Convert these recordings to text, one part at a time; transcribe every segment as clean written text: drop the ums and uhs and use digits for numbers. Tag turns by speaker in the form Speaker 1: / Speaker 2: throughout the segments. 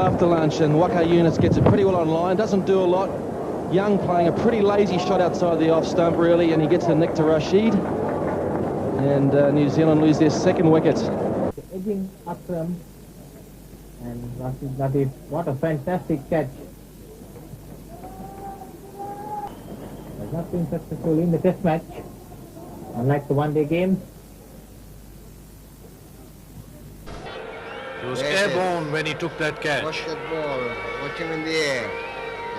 Speaker 1: after lunch, and Waka Yunus gets it pretty well online, doesn't do a lot. Young playing a pretty lazy shot outside the off stump really, and he gets a nick to Rashid. And New Zealand lose their second wicket.
Speaker 2: Edging Akram and Rashid Latif, what a fantastic catch. Has not been successful in the test match, unlike the one-day game.
Speaker 3: He was airborne when he took that catch.
Speaker 4: Watch that ball, watch him in the air.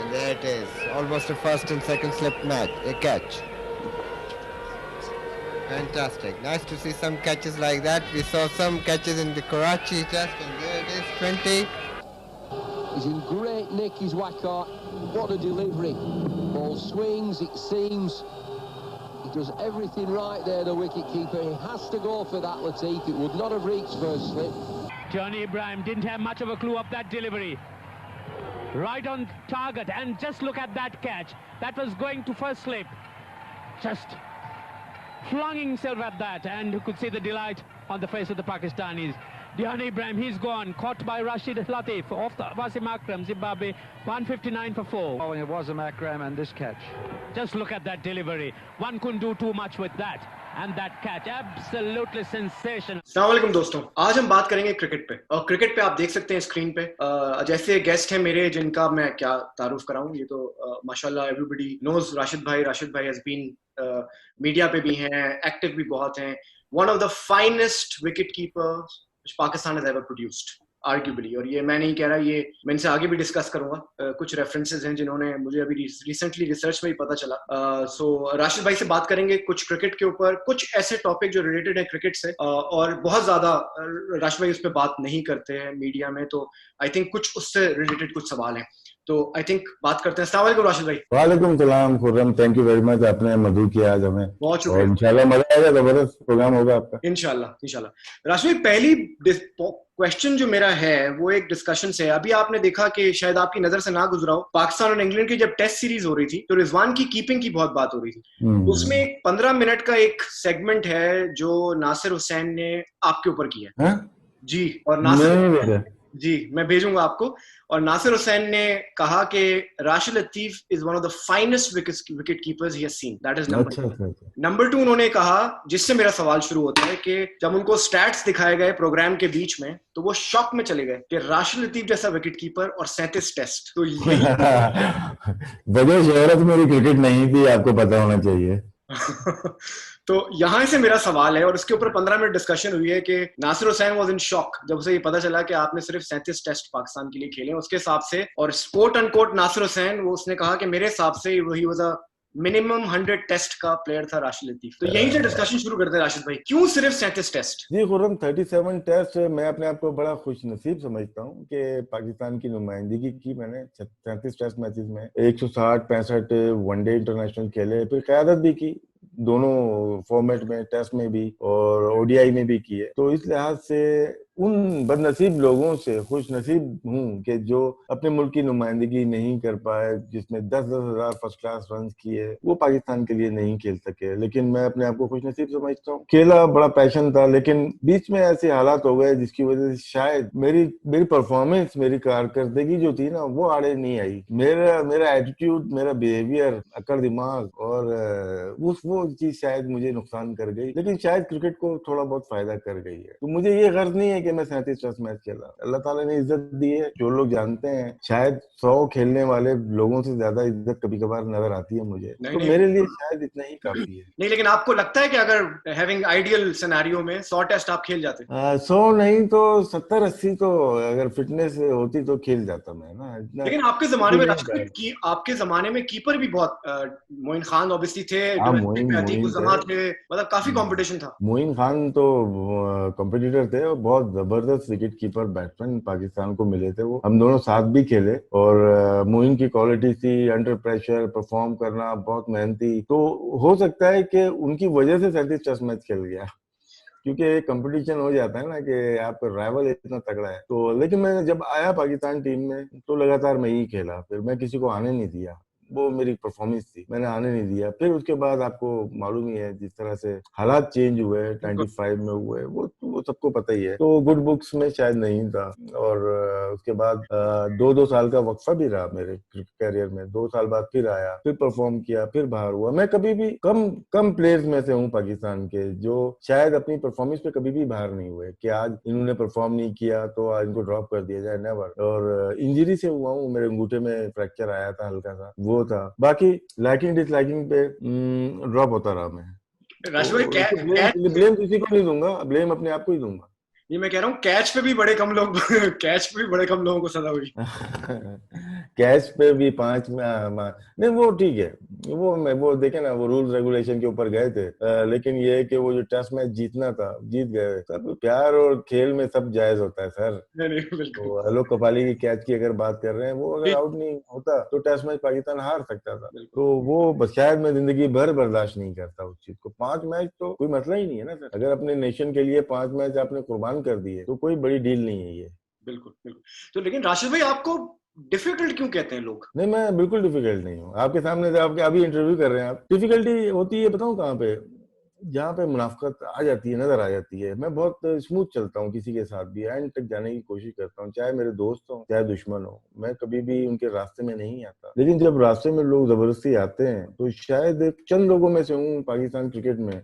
Speaker 4: And there it is, almost a first and second slip match, a catch. Fantastic, nice to see some catches like that. We saw some catches in the Karachi test, and there it is, 20.
Speaker 5: He's in great nick, his Waka. What a delivery. Ball swings, it seems. He does everything right there, the wicket-keeper. He has to go for that, Latif. It would not have reached first slip.
Speaker 6: Johnny Ibrahim didn't have much of a clue of that delivery. Right on target, and just look at that catch. That was going to first slip. Just flung himself at that, and you could see the delight on the face of the Pakistanis. Johnny Ibrahim, he's gone, caught by Rashid Latif off the Wasim Akram, Zimbabwe, 159 for 4.
Speaker 7: Oh, it was a Akram and this catch.
Speaker 6: Just look at that delivery. One couldn't do too much with that. And that catch, absolutely sensational.
Speaker 8: अस्सलाम वालेकुम दोस्तों, आज हम बात करेंगे cricket पे। और cricket पे आप देख सकते हैं स्क्रीन पे जैसे गेस्ट हैं मेरे, जिनका मैं क्या तारुफ कराऊं। ये तो माशाल्लाह एवरीबॉडी नोज राशिद भाई हैज बीन मीडिया पे भी हैं, एक्टिव भी बहुत हैं। One of the finest wicket keepers Pakistan has ever produced arguably. और ये मैं नहीं कह रहा, ये मैं इनसे आगे भी डिस्कस करूंगा। कुछ रेफरेंसेस हैं जिन्होंने मुझे अभी रिसेंटली रिसर्च में ही पता चला। सो राशिद भाई से बात करेंगे कुछ क्रिकेट के ऊपर, कुछ ऐसे टॉपिक जो रिलेटेड है क्रिकेट से, और बहुत ज्यादा राशिद भाई उस पर बात नहीं करते हैं मीडिया में, तो आई थिंक कुछ उससे रिलेटेड कुछ सवाल हैं, तो आई थिंक बात करते हैं। अस्सलाम वालेकुम राशिद भाई।
Speaker 9: वालेकुम सलाम Khurram, thank you very much, आपने मदद किया आज हमें,
Speaker 8: बहुत शुक्रिया।
Speaker 9: इंशाल्लाह मजा आएगा, जबरदस्त प्रोग्राम होगा आपका
Speaker 8: इंशाल्लाह। राशिद भाई, पहली क्वेश्चन जो मेरा है वो एक डिस्कशन से है। अभी आपने देखा कि शायद आपकी नजर से ना गुजरा हो, पाकिस्तान और इंग्लैंड की जब टेस्ट सीरीज हो रही थी तो रिजवान की कीपिंग की बहुत बात हो रही थी। उसमें एक 15 मिनट का एक सेगमेंट है जो नासिर हुसैन ने आपके ऊपर किया है। जी, और नासिर जी मैं भेजूंगा आपको। और नासिर हुसैन ने कहा कि Rashid Latif is one of the finest wicket keepers he has seen, that is number 2। उन्होंने कहा, जिससे मेरा सवाल शुरू होता है कि जब उनको स्टैट्स दिखाए गए प्रोग्राम के बीच में तो वो शॉक में चले गए कि राशिद लतीफ जैसा विकेट कीपर और 37 टेस्ट। तो
Speaker 9: वजह शोहरत मेरी क्रिकेट नहीं थी, आपको पता होना चाहिए।
Speaker 8: तो यहाँ से मेरा सवाल है, और उसके ऊपर 15 मिनट डिस्कशन हुई है कि Nasir Hussain was in shock जब उसे ये पता चला कि आपने सिर्फ 37 टेस्ट पाकिस्तान के लिए खेले उसके हिसाब से। और कोट अनकोट नासिर हुसैन, वो उसने कहा कि मेरे हिसाब से he was a minimum 100 test का प्लेयर था राशिद लतीफ। तो यहीं से डिस्कशन शुरू करते हैं राशिद भाई, क्यों सिर्फ 37 टेस्ट?
Speaker 9: जी खुर्रम, 37 टेस्ट मैं अपने आप को बड़ा खुश नसीब समझता हूँ कि पाकिस्तान की नुमाइंदगी की मैंने 37 टेस्ट मैचेस में, 160-65 वनडे इंटरनेशनल खेले, फिर क़यादत भी की दोनों फॉर्मेट में, टेस्ट में भी और ओडीआई में भी किए। तो इस लिहाज से उन बदनसीब लोगों से खुश नसीब हूँ कि जो अपने मुल्क की नुमाइंदगी नहीं कर पाए, जिसमें 10-10 हजार फर्स्ट क्लास रन किए, वो पाकिस्तान के लिए नहीं खेल सके। लेकिन मैं अपने आप को खुश नसीब समझता हूँ। खेला, बड़ा पैशन था, लेकिन बीच में ऐसे हालात हो गए जिसकी वजह से शायद मेरी परफॉर्मेंस, मेरी कारकर्दगी जो थी ना, वो आड़े नहीं आई। मेरा एटीट्यूड, मेरा बिहेवियर, अकड़ दिमाग और वो चीज शायद मुझे नुकसान कर गई, लेकिन शायद क्रिकेट को थोड़ा बहुत फायदा कर गई है। तो मुझे ये गर्ज नहीं है कि मैं 37 टेस्ट मैच खेला। अल्लाह ताला ने इज्जत दी है, जो लोग जानते हैं, शायद 100 खेलने वाले लोगों से ज्यादा इज्जत कभी कभार नजर आती है मुझे, तो मेरे लिए शायद इतना ही काफी है।
Speaker 8: नहीं, लेकिन आपको लगता है कि अगर हैविंग आइडियल सिनेरियो में 100 टेस्ट आप खेल जाते?
Speaker 9: 100 नहीं तो 70-80 तो अगर फिटनेस होती तो खेल जाता मैं ना इतना।
Speaker 8: लेकिन आपके जमाने में आपके जमाने में कीपर भी बहुत, मोइन खान ऑब्वियसली थे, मतलब काफी कंपटीशन था।
Speaker 9: मोइन खान तो कॉम्पिटिटर थे और बहुत जबरदस्त विकेट कीपर बैट्समैन पाकिस्तान को मिले थे। वो हम दोनों साथ भी खेले और मोइन की क्वालिटी थी अंडर प्रेशर परफॉर्म करना, बहुत मेहनती। तो हो सकता है कि उनकी वजह से 37 टेस्ट मैच खेल गया, क्योंकि कंपटीशन हो जाता है ना कि आपका राइवल इतना तगड़ा है। तो लेकिन मैं जब आया पाकिस्तान टीम में तो लगातार मैं ही खेला, फिर मैं किसी को आने नहीं दिया। वो मेरी परफॉर्मेंस थी, मैंने आने नहीं दिया। फिर उसके बाद आपको मालूम ही है जिस तरह से हालात चेंज हुए 95 में हुए, वो सबको पता ही है। तो गुड बुक्स में शायद नहीं था। और उसके बाद 2 साल का वक्फा भी रहा मेरे कैरियर में। 2 साल बाद फिर आया, फिर परफॉर्म किया, फिर बाहर हुआ। मैं कभी भी कम प्लेयर्स में से हूँ पाकिस्तान के जो शायद अपनी परफॉर्मेंस पे कभी भी बाहर नहीं हुए कि आज इन्होंने परफॉर्म नहीं किया तो आज इनको ड्रॉप कर दिया जाए, नेवर। और इंजरी से हुआ हूँ, मेरे अंगूठे में फ्रैक्चर आया था हल्का सा, वो था। बाकी लाइकिंग डिसलाइकिंग पे ड्रॉप होता रहा मैं।
Speaker 8: राशिद भाई
Speaker 9: ब्लेम किसी को नहीं दूंगा, ब्लेम अपने आप को ही दूंगा।
Speaker 8: ये मैं कह रहा हूँ कैच पे भी बड़े कम लोग कैच पे भी बड़े कम लोगों को सजा हुई।
Speaker 9: कैच पे भी 5 में नहीं, वो ठीक है। वो देखे ना, वो रूल्स रेगुलेशन के ऊपर गए थे। लेकिन ये है कि वो जो टेस्ट मैच जीतना था, जीत गए। सब प्यार और खेल में सब जायज होता है सर।
Speaker 8: नहीं, बिल्कुल।
Speaker 9: तो आलोक कपाली की कैच की अगर बात कर रहे हैं, वो अगर आउट नहीं होता तो टेस्ट मैच पाकिस्तान हार सकता था। तो वो शायद मैं जिंदगी भर बर्दाश्त नहीं करता उस चीज को। 5 मैच तो कोई मसला ही नहीं है ना सर। अगर अपने नेशन के लिए 5 मैच आपने कुर्बान कर दिए तो कोई बड़ी डील नहीं है ये।
Speaker 8: बिल्कुल बिल्कुल। तो लेकिन राशिद भाई आपको डिफिकल्ट क्यों कहते हैं लोग?
Speaker 9: नहीं, मैं बिल्कुल डिफिकल्ट नहीं हूँ। आपके सामने आपके अभी इंटरव्यू कर रहे हैं आप। डिफिकल्टी होती है बताऊँ कहाँ पे? जहाँ पे मुनाफकत आ जाती है, नजर आ जाती है। मैं बहुत स्मूथ चलता हूँ, किसी के साथ भी एंड तक जाने की कोशिश करता हूँ, चाहे मेरे दोस्त हो चाहे दुश्मन हो। मैं कभी भी उनके रास्ते में नहीं आता। लेकिन जब रास्ते में लोग जबरदस्ती आते हैं तो शायद चंद लोगों में से हूँ पाकिस्तान क्रिकेट में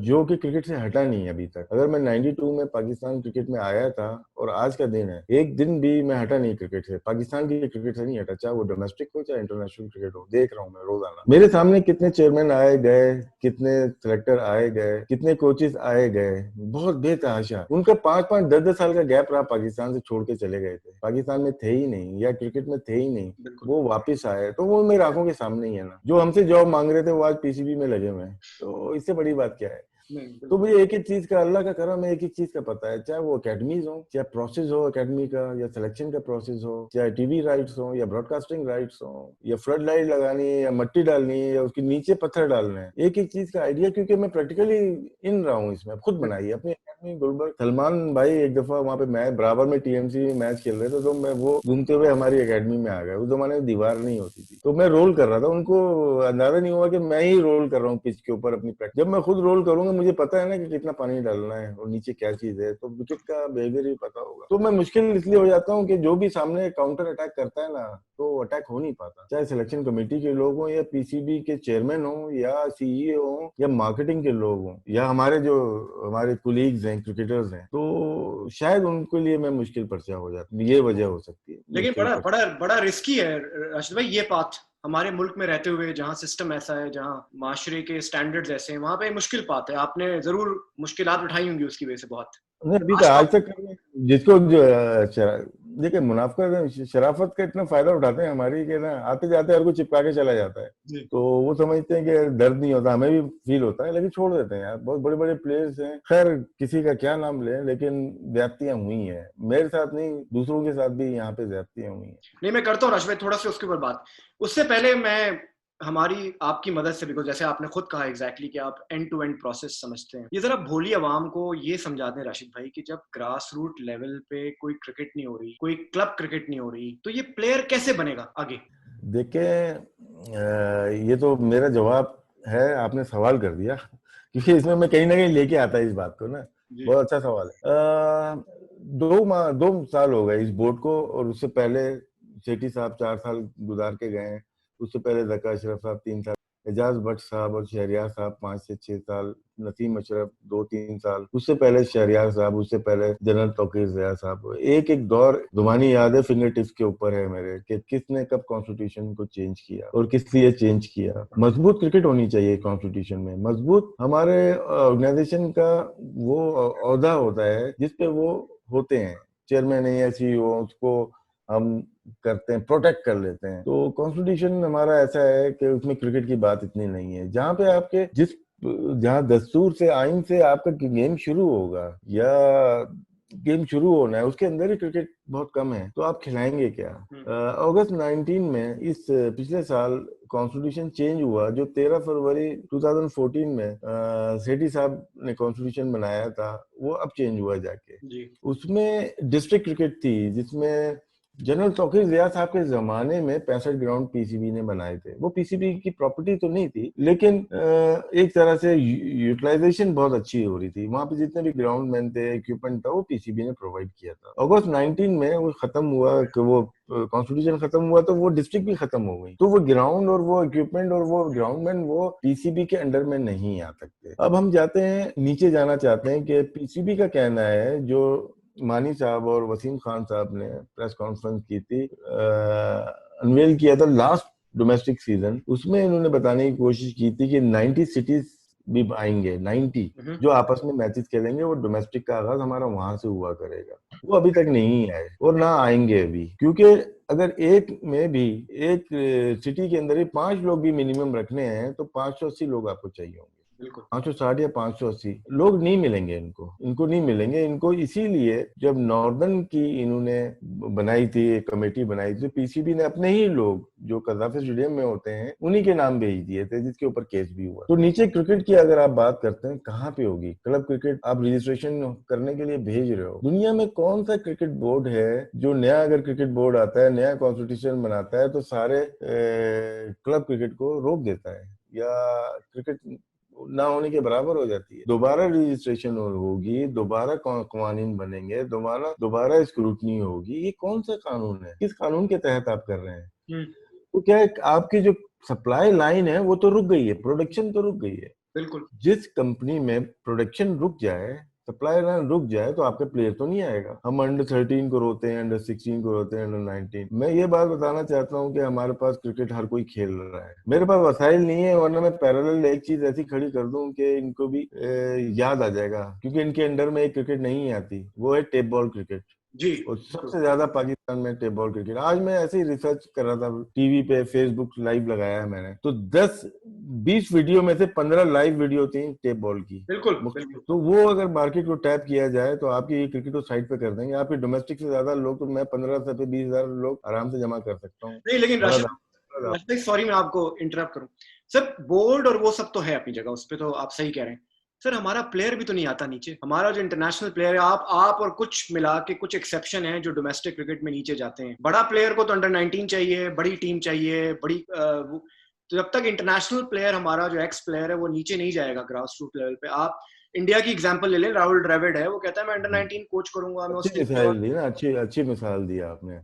Speaker 9: जो कि क्रिकेट से हटा नहीं है अभी तक। अगर मैं 92 में पाकिस्तान क्रिकेट में आया था और आज का दिन है, एक दिन भी मैं हटा नहीं क्रिकेट से, पाकिस्तान की क्रिकेट से नहीं हटा, चाहे वो डोमेस्टिक हो चाहे इंटरनेशनल क्रिकेट हो। देख रहा हूँ मैं रोजाना, मेरे सामने कितने चेयरमैन आए गए, कितने सेलेक्टर आए गए, कितने कोचेस आए गए, बहुत बेतहाशा। उनका 5-5, 10-10 साल का गैप रहा, पाकिस्तान से छोड़ के चले गए थे, पाकिस्तान में थे ही नहीं या क्रिकेट में थे ही नहीं, वो वापस आए। तो वो मेरी आंखों के सामने ही है ना। जो हमसे जॉब मांग रहे थे वो आज पीसीबी में लगे हुए हैं, तो इससे बड़ी बात क्या है? तो मुझे एक एक चीज का, अल्लाह का करम है, एक एक चीज का पता है। चाहे वो अकेडमीज हो, चाहे प्रोसेस हो अकेडमी का, या सिलेक्शन का प्रोसेस हो, चाहे टीवी राइट्स हो या ब्रॉडकास्टिंग राइट्स हो, या फ्लड लाइट लगानी है या मट्टी डालनी है या उसके नीचे पत्थर डालने हैं, एक एक चीज का आइडिया, क्योंकि मैं प्रैक्टिकली इन रहा हूँ इसमें, खुद बनाई है अपनी अकेडमी गुलबर्ग। सलमान भाई एक दफा वहाँ पे मैच बराबर में टीएमसी में मैच खेल रहे थे, तो मैं वो घूमते हुए हमारी अकेडमी में आ गए। उस जमाने में दीवार नहीं होती थी, तो मैं रोल कर रहा था। उनको अंदाजा नहीं हुआ कि मैं ही रोल कर रहा हूँ पिच के ऊपर अपनी प्रैक्टिस। जब मैं खुद रोल करूंगा मुझे पता है ना कि कितना पानी डालना है और नीचे क्या चीज है, तो विकेट का बिहेवियर भी पता होगा। तो मैं मुश्किल इसलिए हो जाता हूँ कि जो भी सामने काउंटर अटैक करता है ना, तो अटैक हो नहीं पाता। चाहे सिलेक्शन कमेटी के लोग हों या पीसीबी के चेयरमैन हो या सीईओ हो या मार्केटिंग के लोग हों या हमारे कुलीग्स हैं, क्रिकेटर्स हैं, तो शायद उनके लिए मैं मुश्किल पर्चा हो जाता, ये वजह हो सकती है।
Speaker 8: लेकिन बड़ा रिस्की है राशिद भाई ये पाथ, हमारे मुल्क में रहते हुए, जहाँ सिस्टम ऐसा है, जहाँ माशरे के स्टैंडर्ड्स ऐसे हैं, वहाँ पे मुश्किल पात है। आपने जरूर मुश्किलात उठाई होंगी उसकी वजह से बहुत।
Speaker 9: नहीं, अभी तो आज तक जिसको देखिए, मुनाफा शराफत का इतना फायदा उठाते हैं हमारी कि ना, आते जाते हर कोई चिपका के चला जाता है। तो वो समझते हैं कि दर्द नहीं होता, हमें भी फील होता है, लेकिन छोड़ देते हैं यार। बहुत बड़े बड़े प्लेयर्स हैं, खैर किसी का क्या नाम लें, लेकिन ज्यादतियां हुई हैं, मेरे साथ नहीं दूसरों के साथ भी यहाँ पे ज्यादतियां हुई हैं।
Speaker 8: नहीं, मैं करता हूँ राशिद भाई थोड़ा सा उसके ऊपर बात। उससे पहले मैं हमारी आपकी मदद से, बिकॉज जैसे आपने खुद कहा एग्जैक्टली कि आप एंड टू एंड प्रोसेस समझते हैं, ये जरा भोली आवाम को ये समझा दें राशिद भाई कि जब ग्रास रूट लेवल पे कोई क्रिकेट नहीं हो रही, कोई क्लब क्रिकेट नहीं हो रही, तो ये प्लेयर कैसे बनेगा आगे?
Speaker 9: देखिए, ये तो मेरा जवाब है, आपने सवाल कर दिया, क्योंकि इसमें मैं कहीं ना कहीं लेके आता है इस बात को ना। बहुत अच्छा सवाल है। 2 साल हो गए इस बोर्ड को, और उससे पहले सेठी साहब 4 साल गुजार के गए हैं, उससे पहले ज़का अशरफ साहब 3 साल, एजाज भट्ट साहब और शहरियार साहब 5 से 6 साल, नसीम अशरफ 2-3 साल, उससे पहले शहरियार साहब, उससे पहले जनरल तौकीर ज़िया साहब। एक एक दौर ज़ुबानी याद है, फिंगर टिप्स के ऊपर है मेरे, कि किसने कब कॉन्स्टिट्यूशन को चेंज किया और किस लिए चेंज किया। मजबूत क्रिकेट होनी चाहिए कॉन्स्टिट्यूशन में। मजबूत हमारे ऑर्गेनाइजेशन का वो ओहदा होता है जिसपे वो होते हैं, चेयरमैन है या सीईओ, उसको हम करते हैं, प्रोटेक्ट कर लेते हैं। तो कॉन्स्टिट्यूशन हमारा ऐसा है कि उसमें क्रिकेट की बात इतनी नहीं है। जहाँ पे आपके जहाँ दस्तूर से, आइन से आपका गेम शुरू होगा या गेम शुरू होना है, उसके अंदर ही क्रिकेट बहुत कम है, तो आप खिलाएंगे क्या? अगस्त 19 में, इस पिछले साल कॉन्स्टिट्यूशन चेंज हुआ, जो 13 फरवरी 2014 में सेठी साहब ने कॉन्स्टिट्यूशन बनाया था, वो अब चेंज हुआ जाके। उसमें डिस्ट्रिक्ट क्रिकेट थी, जिसमें जनरल तौकीर जिया साहब के जमाने में 65 ग्राउंड पीसीबी ने बनाए थे। वो पीसीबी की प्रॉपर्टी तो नहीं थी, लेकिन एक तरह से यूटिलाइजेशन बहुत अच्छी हो रही थी। वहां पे जितने भी ग्राउंड मैन थे, इक्विपमेंट था, वो पीसीबी ने प्रोवाइड किया था। अगस्त 19 में वो खत्म हुआ कि वो कॉन्स्टिट्यूशन खत्म हुआ तो वो डिस्ट्रिक्ट भी खत्म हो गई, तो वो ग्राउंड और वो इक्विपमेंट और वो ग्राउंड मैन वो पीसीबी के अंडर में नहीं आ सकते। अब हम जाते हैं, नीचे जाना चाहते हैं कि पीसीबी का कहना है, जो मानी साहब और वसीम खान साहब ने प्रेस कॉन्फ्रेंस की थी, अनवेल किया था लास्ट डोमेस्टिक सीजन, उसमें इन्होंने बताने की कोशिश की थी कि 90 सिटीज भी आएंगे, 90 जो आपस में मैचेस खेलेंगे, वो डोमेस्टिक का आगाज हमारा वहां से हुआ करेगा। वो अभी तक नहीं आए और ना आएंगे अभी, क्योंकि अगर एक में भी, एक सिटी के अंदर ही 5 लोग भी मिनिमम रखने हैं तो 580 लोग आपको चाहिए होंगे। 560 या 580 लोग नहीं मिलेंगे इनको नहीं मिलेंगे इनको। इसीलिए जब नॉर्दर्न की इन्होंने बनाई थी, एक कमेटी बनाई थी, पीसीबी ने अपने ही लोग जो कज़ाफ़ी स्टेडियम में होते हैं उन्हीं के नाम भेज दिए थे, जिसके ऊपर केस भी हुआ। तो नीचे क्रिकेट की अगर आप बात करते हैं, कहाँ पे होगी क्लब क्रिकेट? आप रजिस्ट्रेशन करने के लिए भेज रहे हो, दुनिया में कौन सा क्रिकेट बोर्ड है जो नया, अगर क्रिकेट बोर्ड आता है, नया कॉन्स्टिट्यूशन बनाता है तो सारे क्लब क्रिकेट को रोक देता है या क्रिकेट ना होने के बराबर हो जाती है। दोबारा रजिस्ट्रेशन होगी, दोबारा कवानीन बनेंगे, दोबारा स्क्रूटनी होगी। ये कौन सा कानून है? किस कानून के तहत आप कर रहे हैं? तो क्या है, आपकी जो सप्लाई लाइन है वो तो रुक गई है, प्रोडक्शन तो रुक गई है।
Speaker 8: बिल्कुल।
Speaker 9: जिस कंपनी में प्रोडक्शन रुक जाए, सप्लाई लाइन रुक जाए, तो आपके प्लेयर तो नहीं आएगा। हम अंडर 13 को रोते हैं, अंडर 16 को रोते हैं, अंडर 19। मैं ये बात बताना चाहता हूँ कि हमारे पास क्रिकेट हर कोई खेल रहा है, मेरे पास वसाइल नहीं है, वरना मैं पैरेलल एक चीज ऐसी खड़ी कर दूं कि इनको भी याद आ जाएगा, क्योंकि इनके अंडर में एक क्रिकेट नहीं आती, वो है टेप बॉल क्रिकेट जी। और सबसे ज्यादा पाकिस्तान में टेप बॉल क्रिकेट। आज मैं ऐसे ही रिसर्च कर रहा था, टीवी पे फेसबुक लाइव लगाया है मैंने, तो 10-20 वीडियो में से 15 लाइव वीडियो थी टेप बॉल की। बिल्कुल। तो वो अगर मार्केट को टैप किया जाए तो आपकी ये क्रिकेट को साइड पे कर देंगे। आपके डोमेस्टिक से ज्यादा लोग तो मैं 15 से 20,000 लोग आराम से जमा कर सकता हूँ।
Speaker 8: नहीं, लेकिन राशिद, सॉरी मैं आपको इंटरप्ट करूं सर, बोर्ड और वो सब तो है अपनी जगह, उस पर तो आप सही कह रहे हैं सर। हमारा प्लेयर भी तो नहीं आता नीचे, हमारा जो इंटरनेशनल प्लेयर है, आप और कुछ मिला के कुछ एक्सेप्शन है जो डोमेस्टिक क्रिकेट में नीचे जाते हैं। बड़ा प्लेयर को तो अंडर 19 चाहिए, बड़ी टीम चाहिए, बड़ी तो जब तक इंटरनेशनल प्लेयर, हमारा जो एक्स प्लेयर है, वो नीचे नहीं जाएगा ग्रास रूट लेवल पे। आप इंडिया की एग्जांपल ले लें, राहुल द्रविड़ है, वो कहता है मैं अंडर 19 कोच करूंगा।
Speaker 9: अच्छी मिसाल दी आपने।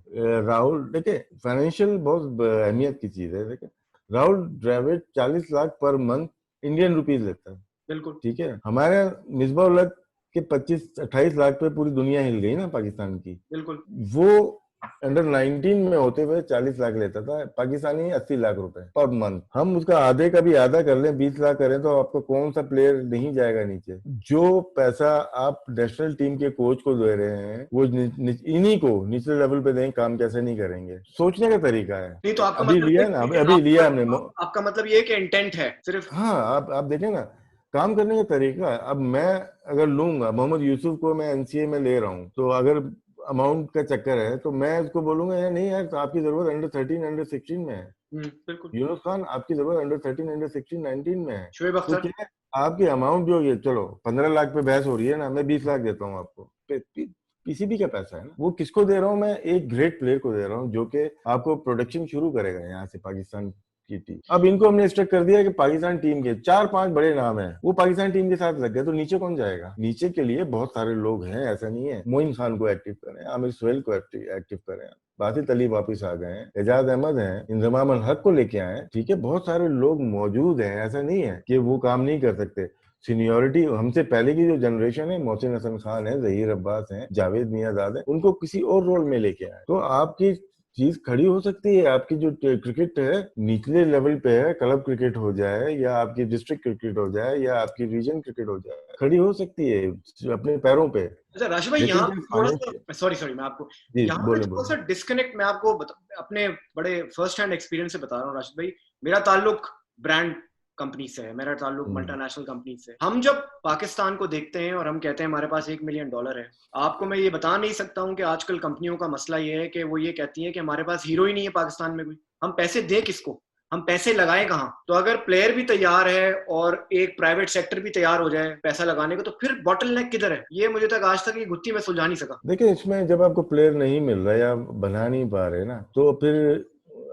Speaker 9: राहुल, देखिए फाइनेंशियल बहुत अहमियत की चीज है। देखिए Rahul Dravid 40 lakh per month Indian rupees लेता है। बिल्कुल ठीक है। हमारे मिसबाह उल हक के 25-28 लाख पे पूरी दुनिया हिल गई ना पाकिस्तान की। बिल्कुल। वो अंडर 19 में होते हुए 40 लाख लेता था, पाकिस्तानी 80 लाख रुपए पर मंथ। हम उसका आधे का भी आधा कर लें, 20 लाख करें, तो आपको कौन सा प्लेयर नहीं जाएगा नीचे? जो पैसा आप नेशनल टीम के कोच को दे रहे हैं, वो इन्हीं को निचले लेवल पे दें, काम कैसे नहीं करेंगे? सोचने का तरीका है।
Speaker 8: नहीं तो आपका
Speaker 9: अभी
Speaker 8: मतलब
Speaker 9: लिया ना, अभी लिया हमने।
Speaker 8: आपका मतलब ये कि इंटेंट है सिर्फ।
Speaker 9: हाँ, आप देखें ना काम करने का तरीका। अब मैं अगर लूंगा मोहम्मद यूसुफ को, मैं एनसीए में ले रहा हूँ, तो अगर अमाउंट का चक्कर है तो मैं उसको बोलूंगा यार नहीं यार, तो आपकी जरूरत अंडर 13 अंडर 16 में है। बिल्कुल। यूनुस खान, आपकी जरूरत अंडर 13 अंडर 16 19 में है। शोएब अख्तर, तो क्या आपकी अमाउंट जो ये, चलो 15 लाख पे बहस हो रही है ना, मैं 20 लाख देता हूँ आपको। पीसीबी का पैसा है ना, वो किसको दे रहा हूँ मैं? एक ग्रेट प्लेयर को दे रहा हूँ, जो कि आपको प्रोडक्शन शुरू करेगा यहाँ से पाकिस्तान की टीम। अब इनको हमने इंस्ट्रक्ट कर दिया कि पाकिस्तान टीम के 4-5 बड़े नाम हैं, वो पाकिस्तान टीम के साथ लग गए, तो नीचे कौन जाएगा? नीचे के लिए बहुत सारे लोग हैं, ऐसा नहीं है। मोइन खान को एक्टिव करें, आमिर सुहेल को एक्टिव करें, बासित अली वापस आ गए हैं, एजाज अहमद हैं, इंजमाम अल हक को लेके आए, ठीक है। बहुत सारे लोग मौजूद हैं, ऐसा नहीं है कि वो काम नहीं कर सकते। सीनियोरिटी हमसे पहले की जो जनरेशन है, मोहसिन हसन खान है, जहीर अब्बास है, जावेद मियाँदाद है, उनको किसी और रोल में लेके आए, तो आपकी चीज खड़ी हो सकती है। आपकी जो क्रिकेट है निचले लेवल पे है, क्लब क्रिकेट हो जाए या आपकी डिस्ट्रिक्ट क्रिकेट हो जाए या आपकी रीजन क्रिकेट हो जाए, खड़ी हो सकती है अपने पैरों पे।
Speaker 8: अच्छा राशिद भाई, यहाँ थोड़ा सा सॉरी मैं आपको यहाँ पे थोड़ा सा डिस्कनेक्ट मैं आपको अपने बड़े फर्स्ट हैंड एक्सपीरियंस से बता रहा हूँ राशिद भाई। मेरा ताल्लुक ब्रांड कंपनी से है, मेरा ताल्लुक मल्टीनेशनल कंपनी से। हम जब पाकिस्तान को देखते हैं और हम कहते हैं हमारे पास $1 मिलियन है, आपको मैं ये बता नहीं सकता हूँ कि आजकल कंपनियों का मसला ये है कि वो ये कहती हैं कि हमारे पास हीरो ही नहीं है पाकिस्तान में कोई, हम पैसे दें किसको? हम पैसे लगाएं कहाँ? तो अगर प्लेयर भी तैयार है और एक प्राइवेट सेक्टर भी तैयार हो जाए पैसा लगाने को, तो फिर बॉटलनेक किधर है? ये मुझे तक आज तक ये गुत्थी में सुलझा नहीं सका।
Speaker 9: देखिए, इसमें जब आपको प्लेयर नहीं मिल रहा या बना नहीं पा रहे ना, तो फिर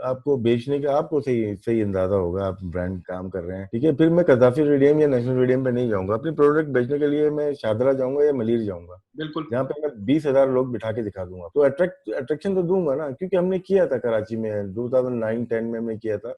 Speaker 9: आपको बेचने का आपको सही सही अंदाजा होगा, आप ब्रांड काम कर रहे हैं, ठीक है। फिर मैं कदाफी रेडियम या नेशनल रेडियम पे नहीं जाऊंगा, अपनी प्रोडक्ट बेचने के लिए मैं शादरा जाऊंगा या मलिर जाऊंगा,
Speaker 8: बिल्कुल,
Speaker 9: जहाँ पे मैं 20,000 लोग बिठा के दिखा दूंगा, तो अट्रैक्शन तो दूंगा ना। क्योंकि हमने किया था कराची में 2009-10 में हमने किया था,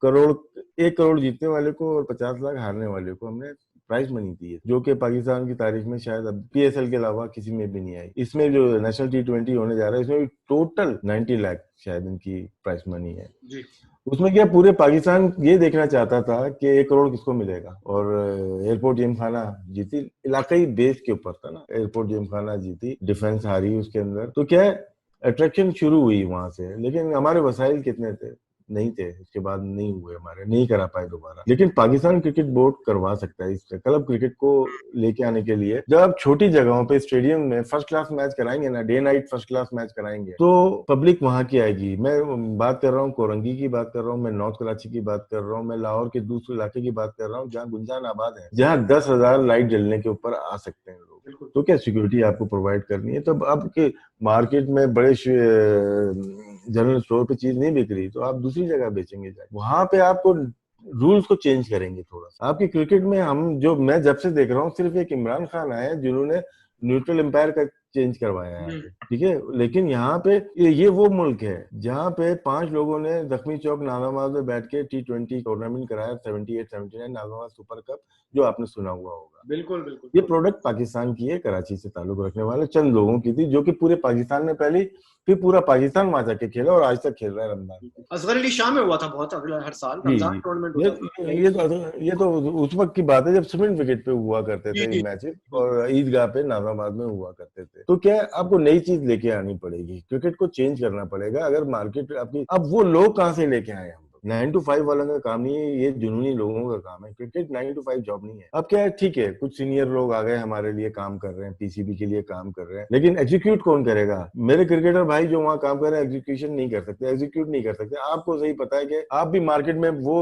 Speaker 9: 1 करोड़ जीतने वाले को और 50 लाख हारने वाले को हमने प्राइज मनी दी है, जो कि पाकिस्तान की तारीख में शायद अब पीएसएल के अलावा किसी में भी नहीं आई। इसमें जो नेशनल T20 होने जा रहा है, इसमें भी टोटल 90 लाख शायद इनकी प्राइज मनी है जी। उसमें क्या पूरे पाकिस्तान ये देखना चाहता था कि 1 करोड़ किसको मिलेगा, और एयरपोर्ट जिमखाना जीती, इलाकाई बेस के ऊपर था ना, एयरपोर्ट जिमखाना जीती, डिफेंस हारी उसके अंदर, तो क्या अट्रैक्शन शुरू हुई वहां से। लेकिन हमारे वसाइल कितने थे? नहीं थे, इसके बाद नहीं हुए, हमारे नहीं करा पाए दोबारा। लेकिन पाकिस्तान क्रिकेट बोर्ड करवा सकता है इस क्लब क्रिकेट को लेके आने के लिए। जब आप छोटी जगहों पे स्टेडियम में फर्स्ट क्लास मैच कराएंगे ना, day night first class match कराएंगे, तो पब्लिक वहां की आएगी। मैं बात कर रहा हूँ कोरंगी की बात कर रहा हूँ, मैं नॉर्थ कराची की बात कर रहा हूँ, मैं लाहौर के दूसरे इलाके की बात कर रहा हूँ जहाँ गुंजान आबाद है, जहाँ 10,000 लाइट जलने के ऊपर आ सकते हैं लोग। तो क्या सिक्योरिटी आपको प्रोवाइड करनी है? तब आपके मार्केट में बड़े जनरल स्टोर पे चीज नहीं बिक रही, तो आप दूसरी जगह बेचेंगे जाके, वहां पे आपको रूल्स को चेंज करेंगे थोड़ा सा। आपकी क्रिकेट में मैं जब से देख रहा हूँ, सिर्फ एक इमरान खान आया है जिन्होंने न्यूट्रल एम्पायर का चेंज करवाया है, ठीक है। लेकिन यहाँ पे ये वो मुल्क है जहाँ पे 5 लोगों ने जख्मी चौक नाजाबाद में बैठ के T20 टूर्नामेंट कराया, 78-79 नाजाबाद सुपर कप, जो आपने सुना हुआ होगा।
Speaker 8: बिल्कुल बिल्कुल।
Speaker 9: ये प्रोडक्ट पाकिस्तान की है, कराची से ताल्लुक रखने वाले चंद लोगों की थी, जो कि पूरे पाकिस्तान में पहले, फिर पूरा पाकिस्तान वहां जाके खेला और आज तक खेल रहा है रमजान।
Speaker 8: असगर अली शाह में हुआ था बहुत अगला हर साल रमजान टूर्नामेंट होता था।
Speaker 9: ये तो उस वक्त की बात है जब सीमेंट विकेट पे हुआ करते थे मैचेस, और ईदगाह पे नाजाबाद में हुआ करते थे। तो क्या आपको नई चीज लेके आनी पड़ेगी, क्रिकेट को चेंज करना पड़ेगा। अगर मार्केट आपकी, अब वो लोग कहाँ से लेके आए हम? 9 to 5 वाला का काम नहीं है, ये जुनूनी लोगों का काम है। क्रिकेट 9 to 5 जॉब नहीं है। अब क्या है, ठीक है, कुछ सीनियर लोग आ गए हमारे लिए काम कर रहे हैं, पीसीबी के लिए काम कर रहे हैं, लेकिन एग्जीक्यूट कौन करेगा? मेरे क्रिकेटर भाई जो वहाँ काम कर रहे हैं एग्जीक्यूशन नहीं कर सकते, एग्जीक्यूट नहीं कर सकते। आपको सही पता है कि आप भी मार्केट में वो